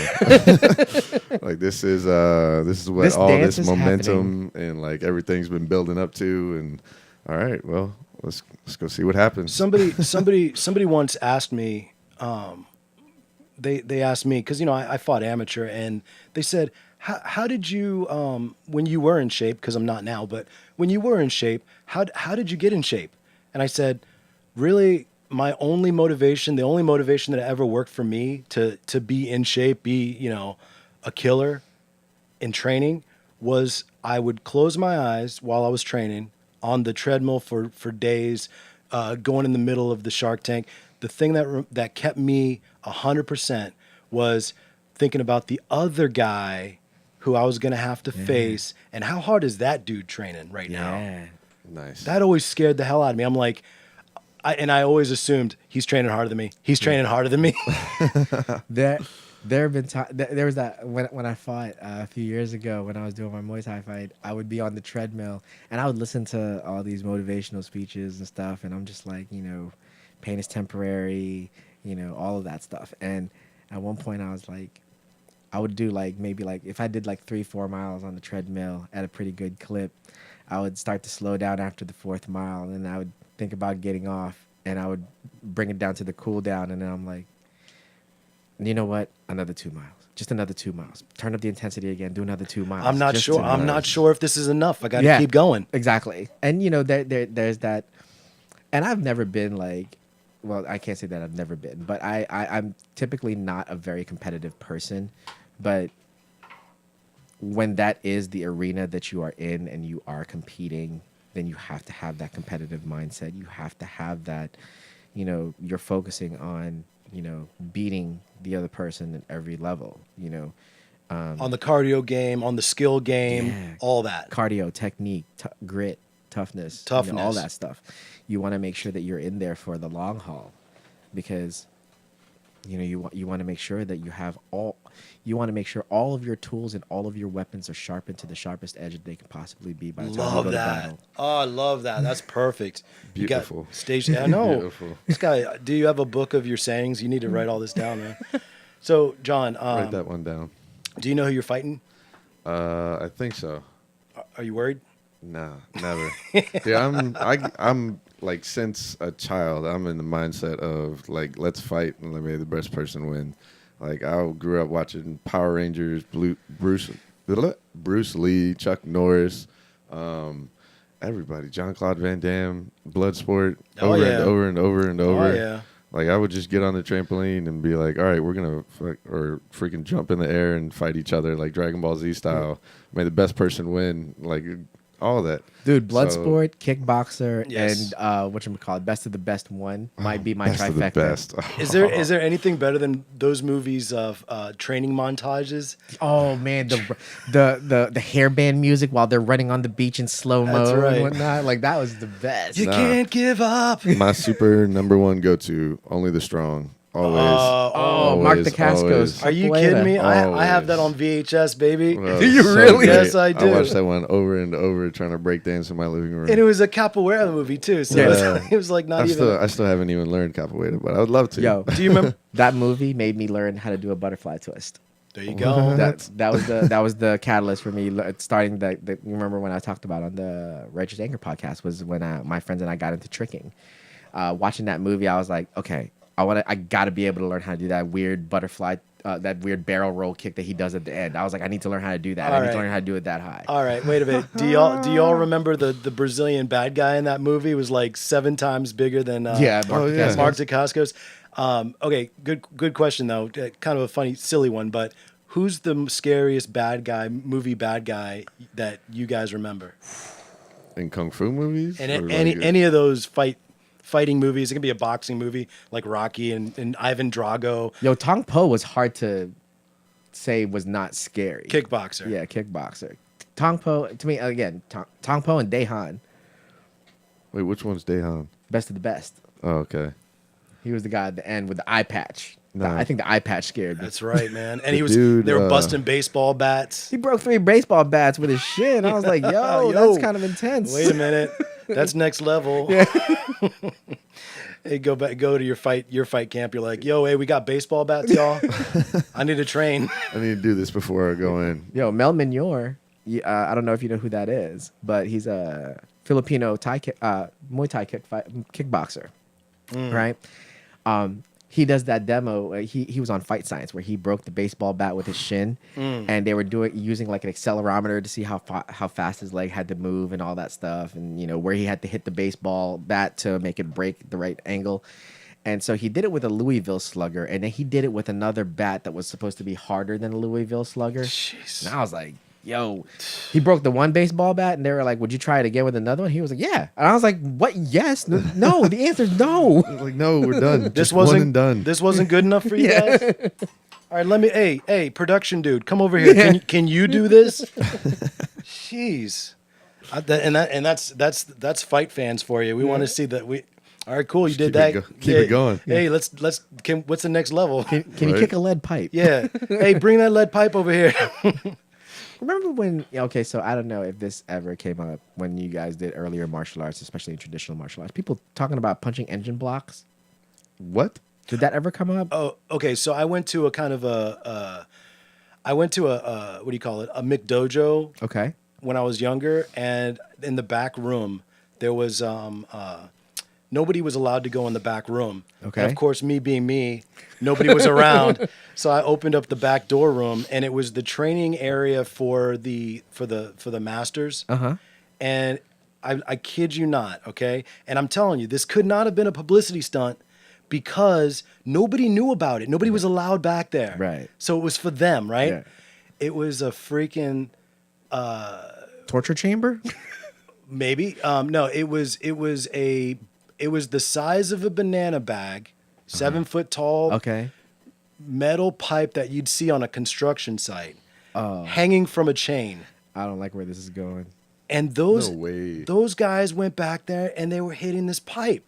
Like this is what This all dance this is momentum and like everything's been building up to. And all right, well, let's go see what happens. Somebody once asked me. They asked me, because I fought amateur, and they said, how did you when you were in shape? Because I'm not now, but when you were in shape, how did you get in shape? And I said, really, my only motivation, the only motivation that ever worked for me to be in shape, be a killer in training, was I would close my eyes while I was training on the treadmill for days, going in the middle of the Shark Tank. The thing that kept me 100% was thinking about the other guy who I was going to have to face, and how hard is that dude training right now? Nice. That always scared the hell out of me. I'm like, I always assumed he's training harder than me. He's training harder than me. There have been there was that when I fought a few years ago when I was doing my Muay Thai fight, I would be on the treadmill and I would listen to all these motivational speeches and stuff, and I'm just like, pain is temporary, all of that stuff. And at one point I was like, I would do maybe if I did 3-4 miles on the treadmill at a pretty good clip, I would start to slow down after the 4th mile, and then I would think about getting off, and I would bring it down to the cool down, and then I'm like, you know what? Another 2 miles. Just another 2 miles. Turn up the intensity again. Do another 2 miles. I'm not Just sure. 2 I'm miles. not sure if this is enough. I got to keep going. Exactly. And there's that. And I've never been well, I can't say that I've never been, but I'm typically not a very competitive person. But when that is the arena that you are in and you are competing, then you have to have that competitive mindset. You have to have that, you're focusing on, beating the other person at every level, On the cardio game, on the skill game, all that. cardio, technique, grit, toughness, all that stuff. You want to make sure that you're in there for the long haul, because you want to make sure that you want to make sure all of your tools and all of your weapons are sharpened to the sharpest edge that they can possibly be by the time you go to battle. Oh, I love that. That's perfect. Beautiful. You got stage. I know. Beautiful. This guy. Do you have a book of your sayings? You need to write all this down, man. So, John, Write that one down. do you know who you're fighting? I think so. Are you worried? Nah, never. Yeah, I'm like since a child, I'm in the mindset of like, let's fight and let the best person win. Like I grew up watching Power Rangers, Bruce Lee, Chuck Norris, everybody, Jean-Claude Van Damme, Bloodsport, over and over and over and over. Oh yeah. Like I would just get on the trampoline and be like, all right, we're gonna freaking jump in the air and fight each other like Dragon Ball Z style. May the best person win. Like all of that. Dude, So- Bloodsport, Kickboxer, Yes. and whatchamacallit, Best of the Best one might be my Best trifecta. of the best. Is there anything better than those movies of training montages? Oh man, the hairband music while they're running on the beach in slow mo That's right. and whatnot. Like that was the best. You Nah. can't give up. My super number one go-to, only the strong. Always. Oh, Mark Always, Dacascos. always. Are you Capoeira. kidding me? I have that on Always. VHS, baby. Well, Do you so really? great. Yes, I do. I watched that one over and over trying to break dance in my living room. And it was a capoeira movie too, so Yeah. it was like not even. I still haven't even learned capoeira, but I would love to. Yo, Do you remember? that movie made me learn how to do a butterfly twist. There you go. That was the catalyst for me starting the you remember when I talked about on the Righteous Anger podcast was when my friends and I got into tricking. Watching that movie, I was like, okay, I got to be able to learn how to do that weird butterfly, that weird barrel roll kick that he does at the end. I was like, I need to learn how to do that. All I need right. to learn how to do it that high. All right, wait a minute. Do y'all remember the Brazilian bad guy in that movie? Was like 7 times bigger than Mark yeah. Dacascos. Mark Dacascos. Okay, good question though. Kind of a funny, silly one, but who's the scariest movie bad guy that you guys remember? In kung fu movies? And Or any of those fighting movies? It can be a boxing movie like Rocky and Ivan Drago. Yo, Tong Po was hard to say was not scary. Kickboxer. Yeah, kickboxer. Tong Po, to me, again, Tong Po and Daehan, Wait, which one's Daehan? best of the best. Oh, okay. He was the guy at the end with the eye patch. No. I think the eye patch scared me. That's right, man. And The he was. dude, They were busting baseball bats. He broke 3 baseball bats with his shin. I was like, yo, that's kind of intense. Wait a minute. That's next level. Hey, go to your fight camp. You're like, yo, hey, we got baseball bats, y'all. I need to train. I need to do this before I go in. Yo, Mel Minor, I don't know if you know who that is, but he's a Filipino Muay Thai kickboxer, right? He does that demo. He was on Fight Science where he broke the baseball bat with his shin, and they were using like an accelerometer to see how fast his leg had to move and all that stuff, and where he had to hit the baseball bat to make it break the right angle. And so he did it with a Louisville Slugger, and then he did it with another bat that was supposed to be harder than a Louisville Slugger. Jeez. And I was like, yo, he broke the one baseball bat, and they were like, would you try it again with another one? He was like, yeah. And I was like, what? Yes. No, the answer is no. I was like, no, we're done. This Just wasn't one and done. This wasn't good enough for you guys. All right, let me. Hey, production dude, come over here. Can you do this? Jeez. That's fight fans for you. We want to see that we. All right, cool. You did that. Keep it going. Hey, let's. What's the next level? Can you kick a lead pipe? Yeah. Hey, bring that lead pipe over here. Remember when? Okay, so I don't know if this ever came up when you guys did earlier martial arts, especially in traditional martial arts. People talking about punching engine blocks. What? Did that ever come up? Oh, okay. So I went to a kind of a what do you call it? A McDojo. Okay. When I was younger, and in the back room there was nobody was allowed to go in the back room. Okay. And of course, me being me, nobody was around, so I opened up the back door room, and it was the training area for the masters. And I kid you not, okay? And I'm telling you, this could not have been a publicity stunt because nobody knew about it. Nobody was allowed back there. Right. So it was for them, right? Yeah. It was a freaking Torture chamber? maybe. No, it was the size of a banana bag, 7 foot tall. Okay. Metal pipe that you'd see on a construction site, hanging from a chain. I don't like where this is going. And those No way. those guys went back there and they were hitting this pipe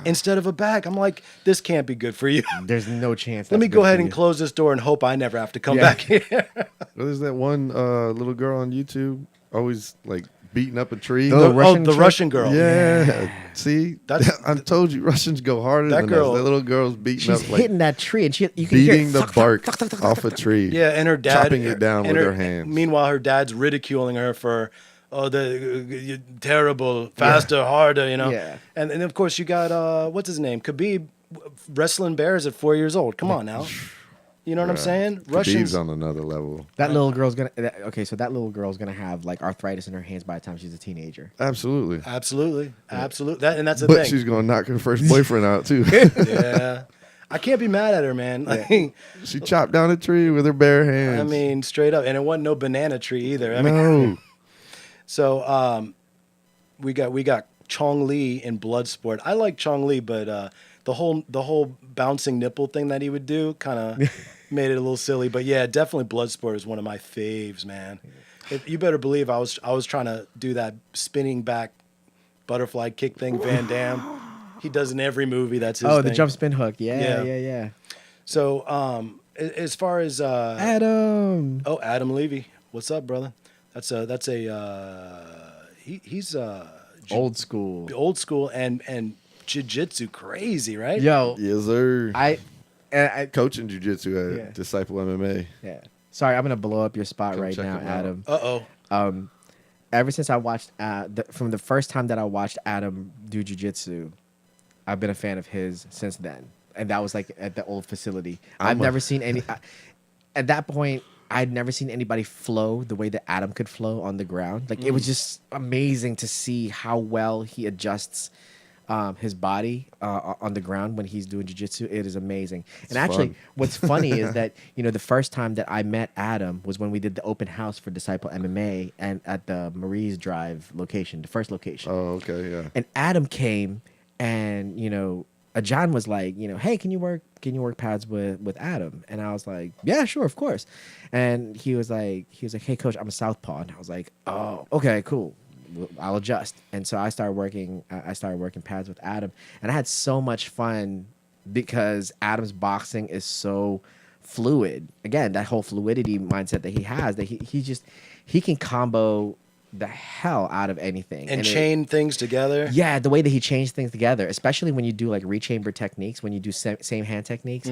instead of a bag. I'm like, this can't be good for you. There's no chance. Let me that's go good ahead for and you. close this door and hope I never have to come Yeah. back here. There's that one little girl on YouTube always like beating up a tree. The Russian the chick? Russian girl. Yeah. See, That's- I told you Russians go harder That than girl- us. That little girl's beating She's up like hitting that tree, and you can hear beating it. the bark off a tree. Yeah, and her dad chopping it down and with her hands. Meanwhile, her dad's ridiculing her for, you're terrible, faster, harder, Yeah. And of course you got what's his name, Khabib, wrestling bears at 4 years old. Come on now, you know what I'm saying? Khabib's on another level. That little girl's gonna. So that little girl's gonna have like arthritis in her hands by the time she's a teenager. Absolutely. Absolutely. That's the But thing. she's gonna knock her first boyfriend out too. Yeah, I can't be mad at her, man. Like, She chopped down a tree with her bare hands. I mean, straight up, and it wasn't no banana tree either. I mean, no. so we got Chong Li in Bloodsport. I like Chong Li, but the whole bouncing nipple thing that he would do kind of made it a little silly. But yeah, definitely Bloodsport is one of my faves, man. You better believe I was trying to do that spinning back butterfly kick thing, Van Damme. He does in every movie. That's his Oh, thing. the jump spin hook. Yeah, Yeah. yeah, yeah. So as far as Adam. Adam Levy, what's up, brother? He's Old school. old school and jiu-jitsu crazy, right? Yo, Yes, sir. I Coaching jiu-jitsu at Yeah. Disciple MMA. yeah. Sorry, I'm gonna blow up your spot Come right check now, him out. Adam. Uh-oh. Ever since I watched from the first time that I watched Adam do jiu-jitsu, I've been a fan of his since then, and that was like at the old facility. I've never seen any. At that point, I'd never seen anybody flow the way that Adam could flow on the ground. Like it was just amazing to see how well he adjusts his body on the ground when he's doing jiu-jitsu. It is amazing. And actually, fun. what's funny is that, the first time that I met Adam was when we did the open house for Disciple MMA and at the Marie's Drive location, the first location. Oh, okay, yeah. And Adam came and, John was like, hey, can you work pads with Adam? And I was like, yeah, sure, of course. And he was like, hey, coach, I'm a southpaw. And I was like, oh, okay, cool. I'll adjust. And so I started working pads with Adam, and I had so much fun because Adam's boxing is so fluid. Again, that whole fluidity mindset that he has, that he can combo the hell out of anything and chain things together. Yeah, the way that he changed things together, especially when you do like rechamber techniques, when you do same hand techniques.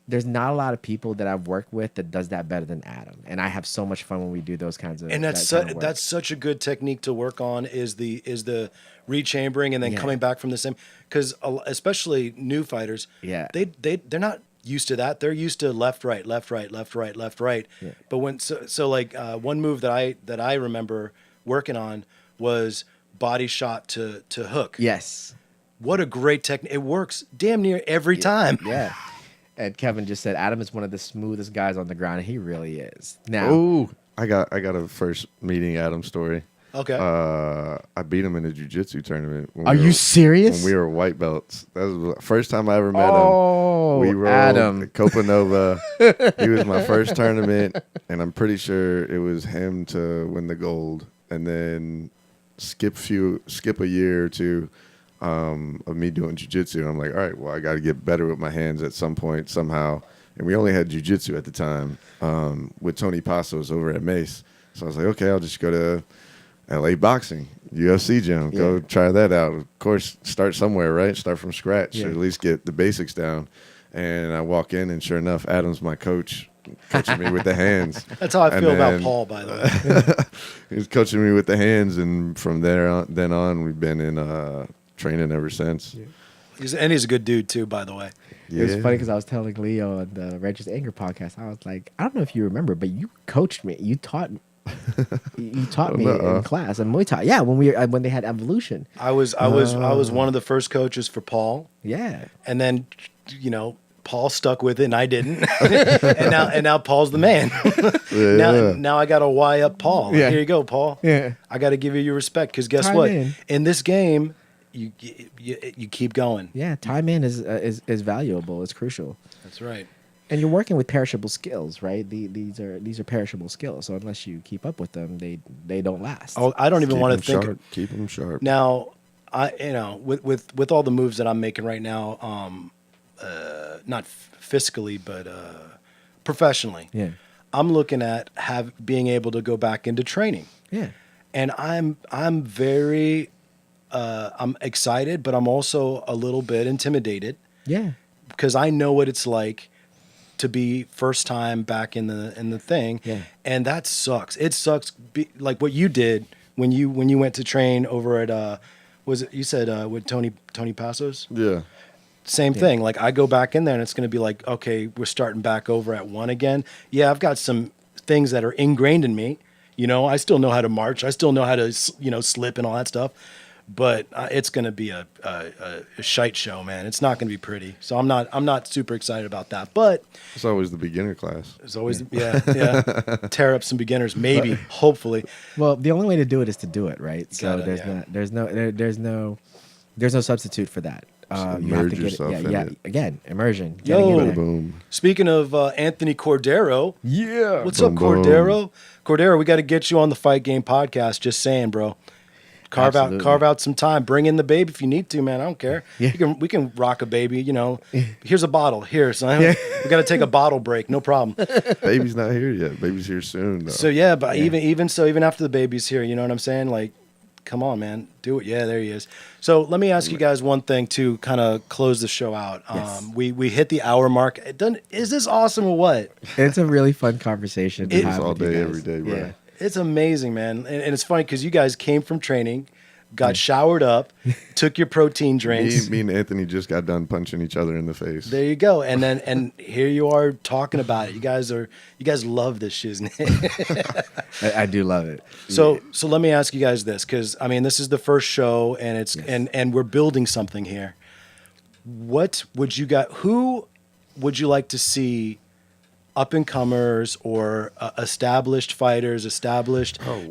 There's not a lot of people that I've worked with that does that better than Adam, and I have so much fun when we do those kinds of. And that's such a good technique to work on is the rechambering and then coming back from the same, because especially new fighters, they're not used to that. They're used to left right left right left right left right. Yeah. But when one move that I remember working on was body shot to hook. Yes. What a great technique. It works damn near every time. Yeah. And Kevin just said Adam is one of the smoothest guys on the ground, and he really is. Now, ooh, I got a first meeting Adam story. Okay. I beat him in a jiu-jitsu tournament. Are you serious? When we were white belts. That was the first time I ever met him. Oh, we rolled Adam. at Copa Nova. He was my first tournament, and I'm pretty sure it was him to win the gold. And then skip a year or two of me doing jiu-jitsu. I'm like, all right, well, I got to get better with my hands at some point somehow. And we only had jiu-jitsu at the time with Tony Passos over at Mace. So I was like, okay, I'll just go to LA Boxing, UFC gym, go try that out. Of course, start somewhere, right? Start from scratch, or at least get the basics down. And I walk in, and sure enough, Adam's my coach, coaching me with the hands. That's how I feel about Paul, by the way. He was coaching me with the hands, and from then on, we've been in training ever since. Yeah. He's a good dude too, by the way. Yeah. It was funny because I was telling Leo on the Righteous Anger podcast, I was like, I don't know if you remember, but you coached me. You taught me. You taught me in class in Muay Thai. Yeah, when they had Evolution. I was one of the first coaches for Paul. Yeah. And then, Paul stuck with it and I didn't. and now Paul's the man. Now I got to Y up Paul. Yeah. Here you go, Paul. Yeah. I got to give you your respect because guess what? In this game, you keep going. Yeah, time in is valuable. It's crucial. That's right. And you're working with perishable skills, right? These are perishable skills. So unless you keep up with them, they don't last. Oh, I don't even want to think. Keep them sharp. Now, with all the moves that I'm making right now, not fiscally but professionally. Yeah. I'm looking at being able to go back into training. Yeah. And I'm very I'm excited, but I'm also a little bit intimidated. Yeah. Because I know what it's like to be first time back in the thing. Yeah. And that sucks. It sucks like what you did when you went to train over at was it you said with Tony Passos? Yeah. Same thing. Like I go back in there and it's going to be like, okay, we're starting back over at 1 again. Yeah, I've got some things that are ingrained in me. I still know how to march. I still know how to, slip and all that stuff. But it's going to be a shite show, man. It's not going to be pretty. So I'm not super excited about that. But it's always the beginner class. It's always yeah. Tear up some beginners, maybe, hopefully. Well, the only way to do it is to do it, right? So there's no substitute for that. You have to get yourself in it. Again, immersion. Boom. Speaking of Anthony Cordero, yeah. What's up, Cordero? Cordero, we got to get you on the Fight Game podcast. Just saying, bro. Carve out some time. Bring in the baby if you need to, man. I don't care. Yeah. We can rock a baby. Here's a bottle. Here, son. Yeah. We got to take a bottle break. No problem. Baby's not here yet. Baby's here soon, though. So yeah, but even after the baby's here, you know what I'm saying? Like, come on, man, do it. Yeah, there he is. So let me ask you guys one thing to kind of close the show out. Yes. We hit the hour mark. Is this awesome or what? It's a really fun conversation. It's all day, every day, bro. Yeah. It's amazing, man. And it's funny because you guys came from training, got showered up, took your protein drinks. Me and Anthony just got done punching each other in the face. There you go. And here you are talking about it. You guys love this shiznit. I do love it. So let me ask you guys this, because this is the first show and it's and we're building something here. Who would you like to see up and comers or established fighters,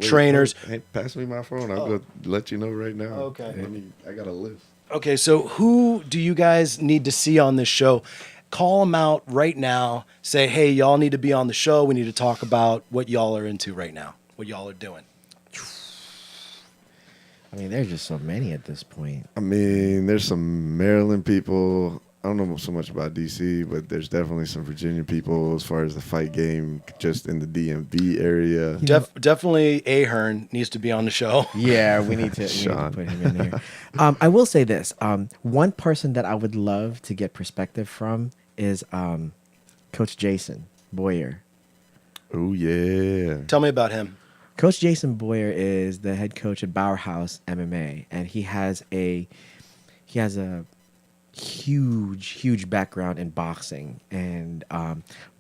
trainers? Hey, pass me my phone. I'll go let you know right now. Okay. I got a list. Okay, so who do you guys need to see on this show? Call them out right now. Say, hey, y'all need to be on the show. We need to talk about what y'all are into right now, what y'all are doing. I mean, there's just so many at this point. I mean, there's some Maryland people. I don't know so much about DC, but there's definitely some Virginia people as far as the fight game, just in the DMV area. Definitely Ahern needs to be on the show. Yeah, we need to put him in here. I will say this. One person that I would love to get perspective from is Coach Jason Boyer. Oh, yeah. Tell me about him. Coach Jason Boyer is the head coach at Bauerhouse MMA, and he has a huge background in boxing. And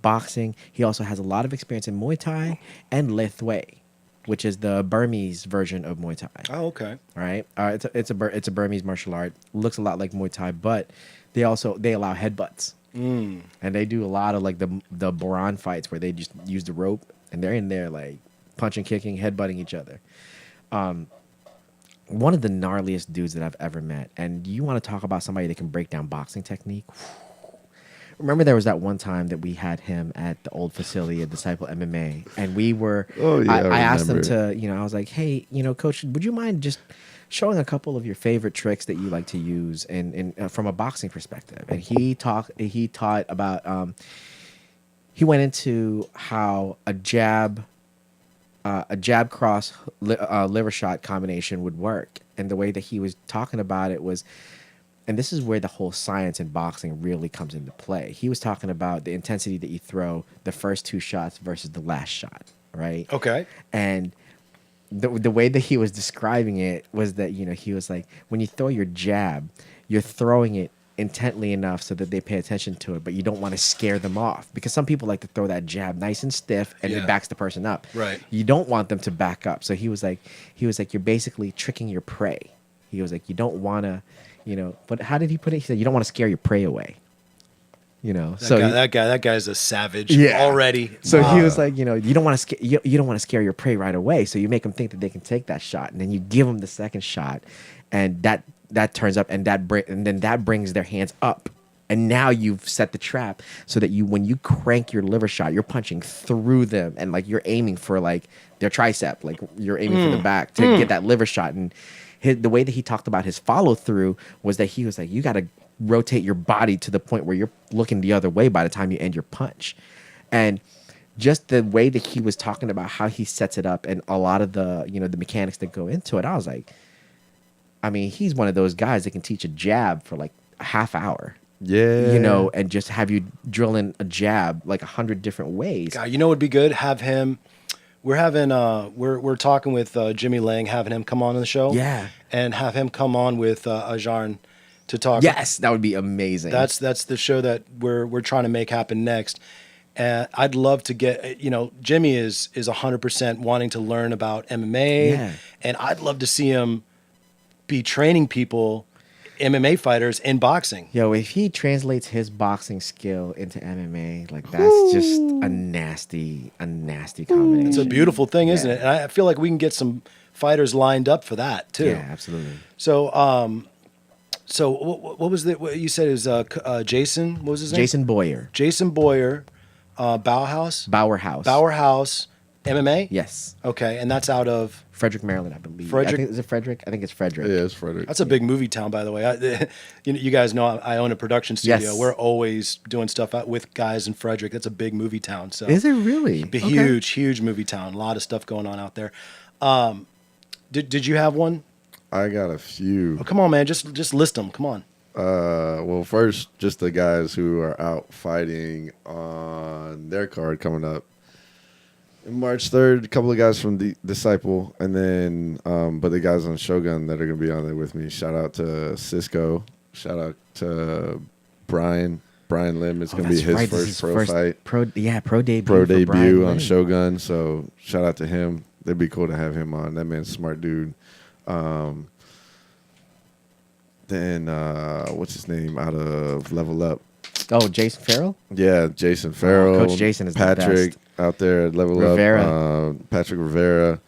boxing, he also has a lot of experience in Muay Thai and Le Thuay, which is the Burmese version of Muay Thai. Oh, okay. Right? It's a Burmese martial art. Looks a lot like Muay Thai, but they allow headbutts. And they do a lot of like the Boran fights where they just use the rope and they're in there like punching, kicking, headbutting each other. One of the gnarliest dudes that I've ever met. And you want to talk about somebody that can break down boxing technique? Remember there was that one time that we had him at the old facility at Disciple MMA, and we were. Oh yeah, I asked him to, I was like, hey, Coach, would you mind just showing a couple of your favorite tricks that you like to use in from a boxing perspective? And he taught about. He went into how a jab cross liver shot combination would work, and the way that he was talking about it was. And this is where the whole science in boxing really comes into play. He was talking about the intensity that you throw the first two shots versus the last shot, right? Okay. And the way that he was describing it was that, he was like, when you throw your jab, you're throwing it intently enough so that they pay attention to it, but you don't want to scare them off. Because some people like to throw that jab nice and stiff and it backs the person up. Right. You don't want them to back up. So he was like, you're basically tricking your prey. He was like, you don't want to... but how did he put it? He said, you don't want to scare your prey away. That guy's a savage already. So he was like, you don't want to scare your prey right away. So you make them think that they can take that shot, and then you give them the second shot, and that turns up, and then that brings their hands up, and now you've set the trap so that when you crank your liver shot, you're punching through them, and like you're aiming for like their tricep, like you're aiming for the back to get that liver shot. And the way that he talked about his follow through was that he was like, you got to rotate your body to the point where you're looking the other way by the time you end your punch. And just the way that he was talking about how he sets it up and a lot of the, the mechanics that go into it, I was like, I mean, he's one of those guys that can teach a jab for like a half hour. Yeah. And just have you drill in a jab like 100 different ways. God, what would be good? Have him. We're having we're talking with Jimmy Lang, having him come on the show. Yeah. And have him come on with Ajarn to talk. Yes, that would be amazing. That's the show that we're trying to make happen next. And I'd love to get Jimmy is 100% wanting to learn about MMA. Yeah. And I'd love to see him be training people, MMA fighters in boxing. Yo, if he translates his boxing skill into MMA, like that's just a nasty combination. It's a beautiful thing, isn't it? And I feel like we can get some fighters lined up for that too. Yeah, absolutely. So, so what was what you said is Jason? What was his name? Jason Boyer. Jason Boyer, Bauerhouse. Bauerhouse, MMA. Yes. Okay, and that's out of Frederick, Maryland, I believe. Frederick? Is it Frederick? I think it's Frederick. Yeah, it's Frederick. That's a big movie town, by the way. You guys know I own a production studio. Yes. We're always doing stuff out with guys in Frederick. That's a big movie town. So Is it really? Huge movie town. A lot of stuff going on out there. Did you have one? I got a few. Oh, come on, man. Just list them. Come on. Well, first, just the guys who are out fighting on their card coming up. March 3rd, a couple of guys from Disciple, and then but the guys on Shogun that are going to be on there with me. Shout out to Cisco. Shout out to Brian. Brian Lim is going to be his first pro fight. Pro debut. Pro for debut Brian on Lim. Shogun. So shout out to him. It'd be cool to have him on. That man's a smart dude. Then what's his name out of Level Up? Oh, Jason Farrell? Yeah, Jason Farrell. Coach Jason is the Patrick best. out there at Level Rivera. Up. Patrick Rivera.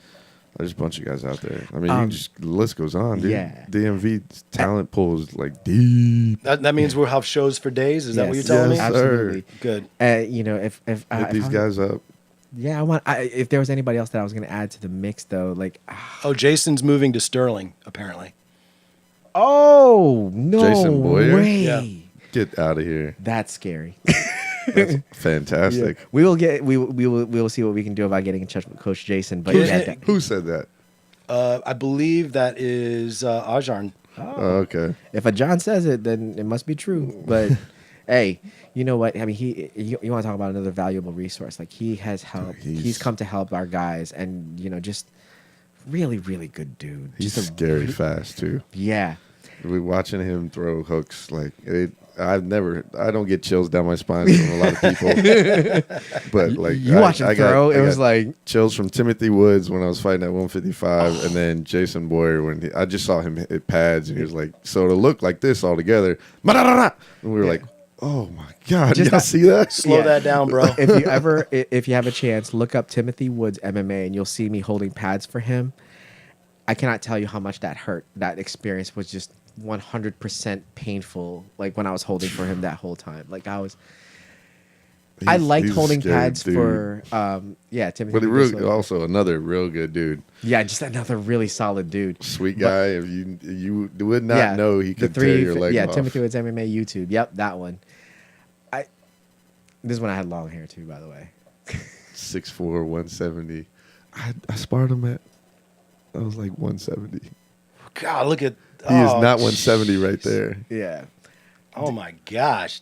There's a bunch of guys out there. I mean, you just the list goes on, dude. Yeah. DMV talent pool is like deep. That means we'll have shows for days. Is that what you're telling Yes, me? sir. Absolutely. Good. You know, if Hit if these guys up. yeah, if there was anybody else that I was going to add to the mix, though, like, Oh, Jason's moving to Sterling, apparently. oh no Jason Boyer? way, Yeah. Get out of here. that's scary. That's fantastic. We will see what we can do about getting in touch with Coach Jason. But Who's- yeah, that- Who said that? I believe that is Ajarn. Oh, okay. if a John says it, then it must be true. But hey, you know what? I mean, you want to talk about another valuable resource? Like, he has helped. He's come to help our guys, and you know, just really, really good dude. He's Just scary fast too. Yeah. We watching him throw hooks like it. I don't get chills down my spine from a lot of people, but like You watch him throw, it was got like chills from Timothy Woods when I was fighting at 155, and then Jason Boyer when I just saw him hit pads, and he was like, so to look like this all together, and we were like, oh my god, Just y'all that- see that? Slow Yeah. that down, bro. if you have a chance, look up Timothy Woods MMA, and you'll see me holding pads for him. I cannot tell you how much that hurt. That experience was just 100% painful. Like when I was holding for him that whole time. Like I liked He's a holding scary pads dude. for Timothy. But he Woods. really also another real good dude, Yeah, just another really solid dude. sweet guy. If you would not know he the could tear your leg Yeah, off. Timothy Woods MMA YouTube. Yep, that one. This is when I had long hair too, by the way. 6'4", 170. I sparred him at. I was like 170. God, look at. He is not 170 right there. Yeah. Oh my gosh.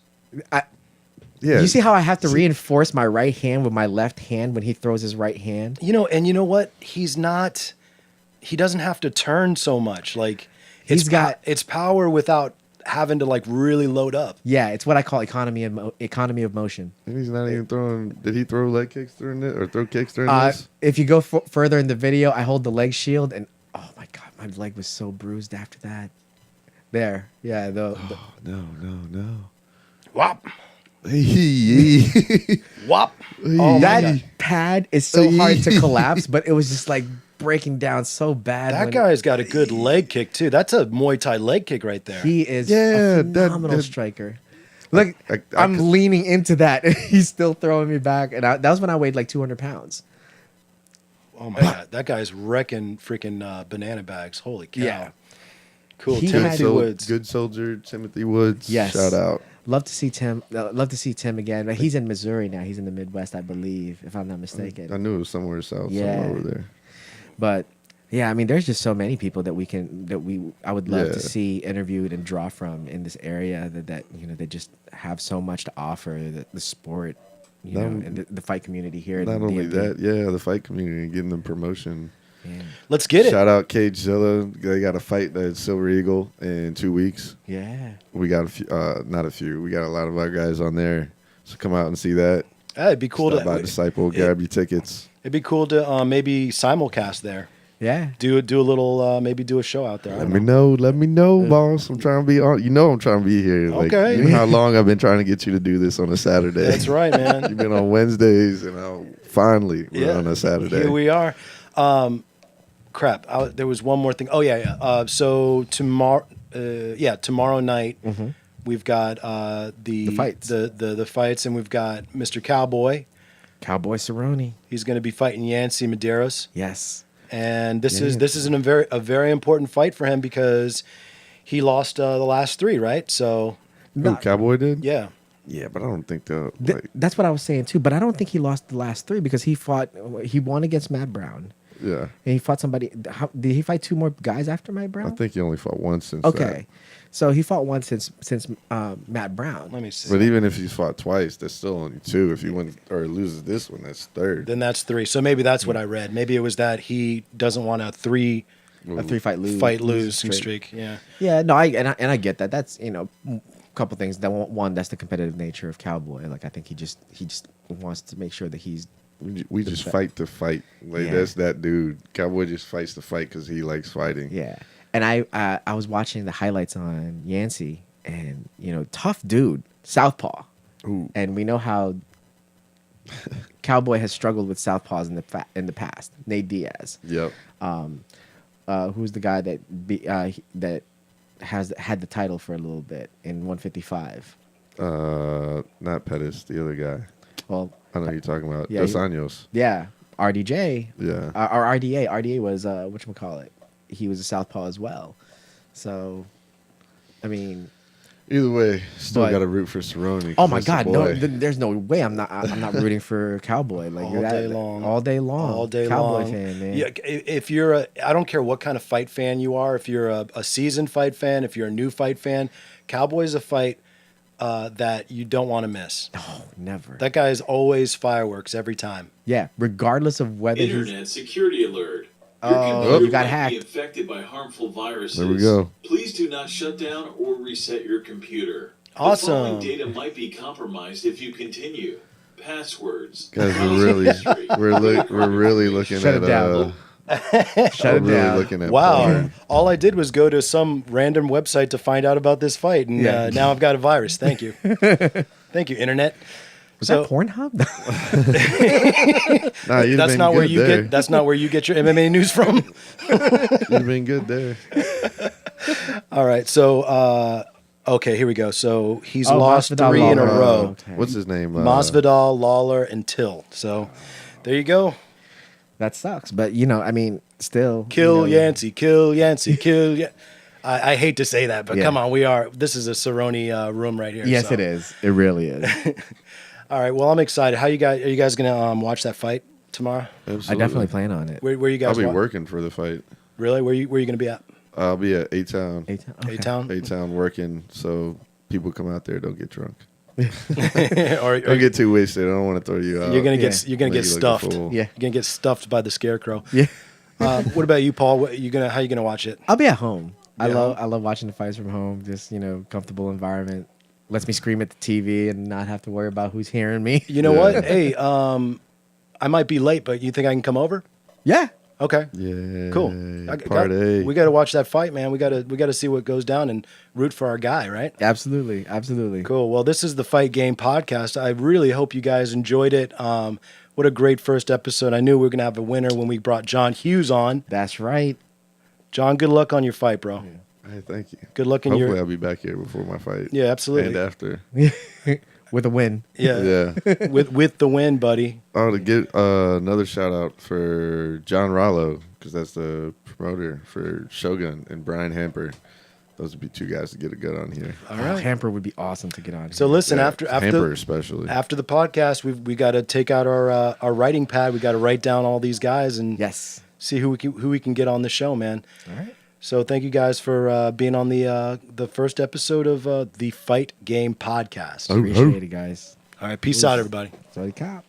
Yeah. You see how I have to reinforce my right hand with my left hand when he throws his right hand? You know what? He doesn't have to turn so much. Like it's power without having to like really load up. Yeah, it's what I call economy of motion. And he's not even throwing. Did he throw leg kicks during it or throw kicks during this? If you go further in the video, I hold the leg shield, and oh my god, my leg was so bruised after that. There, yeah, No. Whop. Hey. Whop. Oh my that God. pad is so hard to collapse, but it was just like breaking down so bad. That guy's got a good leg kick too. That's a Muay Thai leg kick right there. He is Yeah, a phenomenal that- striker. Look, I I'm leaning into that, and he's still throwing me back. And that was when I weighed like 200 pounds. Oh my God, that guy's wrecking freaking banana bags. Holy cow. Yeah. Cool. He Timothy had- Woods. Good soldier, Timothy Woods. Yes. Shout out. Love to see Tim. Love to see Tim again. But he's in Missouri now. He's in the Midwest, I believe, if I'm not mistaken. I knew it was somewhere south, Yeah. somewhere over there. But yeah, I mean, there's just so many people that I would love to Yeah. see interviewed and draw from in this area that you know they just have so much to offer the sport, you know, and the fight community here. Not in only DMV. that, yeah, the fight community getting them promotion. Yeah. Let's get it. Shout out Cage Zilla. They got a fight at Silver Eagle in 2 weeks. Yeah. We got a few, not a few. We got a lot of our guys on there. So come out and see that. It'd be cool Stop by to Disciple, grab your tickets. It'd be cool to maybe simulcast there. Yeah. Do a little maybe do a show out there. I Let don't me know. know. Let me know, boss. I'm trying to be on. You know I'm trying to be here. Like, Okay. You know how long I've been trying to get you to do this on a Saturday. That's right, man. You've been on Wednesdays, and now finally we're on a Saturday. Here we are. Crap. There was one more thing. Oh yeah. So tomorrow night we've got the fights. the fights, and we've got Mr. Cowboy. Cowboy Cerrone. He's going to be fighting Yancy Medeiros, Yes. and this is a very important fight for him because he lost the last three, right? So Who, Cowboy did? yeah. Yeah, but I don't think they'll. That's what I was saying too. But I don't think he lost the last three because he won against Matt Brown. Yeah, And he fought somebody. Did he fight two more guys after Matt Brown? I think he only fought once since Okay, so he fought one since Matt Brown. Let me see. that. But even if he's fought twice, that's still only two. If he wins or loses this one, that's third. Then that's three. So maybe that's what I read. Maybe it was that he doesn't want a three A 3-fight losing streak. Yeah. Yeah, no, I get that. That's a couple things. That one, that's the competitive nature of Cowboy. Like I think he just wants to make sure that he's We just fight to fight. Like Yeah. that's that dude. Cowboy just fights to fight because he likes fighting. yeah. And I was watching the highlights on Yancy, and tough dude, southpaw, Ooh. and we know how Cowboy has struggled with southpaws in the past. Nate Diaz. Yep. Who's the guy that has had the title for a little bit in 155? Not Pettis, the other guy. Well, I know who you're talking about. Yeah, Dos Anjos. yeah, RDJ. Yeah. Or RDA. RDA was whatchamacallit. He was a southpaw as well. So, I mean, Either way, still But- got to root for Cerrone. oh my that's the God, no! boy. There's no way I'm not rooting for Cowboy. Like All you're day long. all day long, All day Cowboy long. fan, man. Yeah, if you're I don't care what kind of fight fan you are. If you're a seasoned fight fan, if you're a new fight fan, Cowboy's a fight that you don't want to miss. Oh, never. That guy is always fireworks every time. Yeah, regardless of whether he's Internet security alert. Oh, Your computer you got might hacked. be infected by harmful viruses. There we go. Please do not shut down or reset your computer. Awesome. The following data might be compromised if you continue. Passwords. Guys, history, we're really looking Shut at it down. Shut we're it really down. looking at Wow. porn. All I did was go to some random website to find out about this fight, and Yeah. now I've got a virus. Thank you. Thank you, Internet. Was So- that Pornhub? Nah, you've That's been not where good you there. get. That's not where you get your MMA news from. You've been good there. All right, so okay, here we go. So he's Oh, lost Masvidal 3 in a Lawler. row. Okay. What's his name? Masvidal, Lawler, and Till. So there you go. That sucks. But I mean, still Kill you know, Yancey, kill Yancey, kill. I hate to say that, but Yeah. come on, this is a Cerrone room right here. Yes, so. it is. It really is. All right, well, I'm excited. Are you guys gonna watch that fight tomorrow? Absolutely. I definitely plan on it. Where you guys? I'll be wa- working for the fight. Really? Where you gonna be at? I'll be at A-Town. Okay. A-Town? A-Town working, so people come out there, don't get drunk. or Don't get too wasted. I don't want to throw you out. you're gonna Yeah. get Make you look a stuffed. fool. Yeah. You're gonna get stuffed by the scarecrow. Yeah. What about you, Paul? How you gonna watch it? I'll be at home. I Yeah. love watching the fights from home. Just comfortable environment. Lets me scream at the TV and not have to worry about who's hearing me. You know Yeah. what? Hey, I might be late, but you think I can come over? Yeah. Okay. Yeah. Cool. Party. We got to watch that fight, man. We got to see what goes down and root for our guy, right? Absolutely. Absolutely. Cool. Well, this is the Fight Game podcast. I really hope you guys enjoyed it. What a great first episode. I knew we were going to have a winner when we brought Jon Hughes on. That's right. John, good luck on your fight, bro. Hey, thank you. Good luck in Hopefully your... I'll be back here before my fight. Yeah, absolutely. And after. With a win. Yeah. Yeah. with the win, buddy. Oh, to get another shout out for John Rollo, because that's the promoter for Shogun, and Brian Hamper. Those would be 2 guys to get a gut on here. All right. Hamper would be awesome to get on. So here. listen, Yeah, after Hamper especially. after the podcast, we got to take out our writing pad. We got to write down all these guys and Yes. see who we can get on the show, man. All right. So thank you guys for being on the first episode of the Fight Game podcast. Oh. Appreciate it, guys. All right, peace out, everybody. Sorry, cop.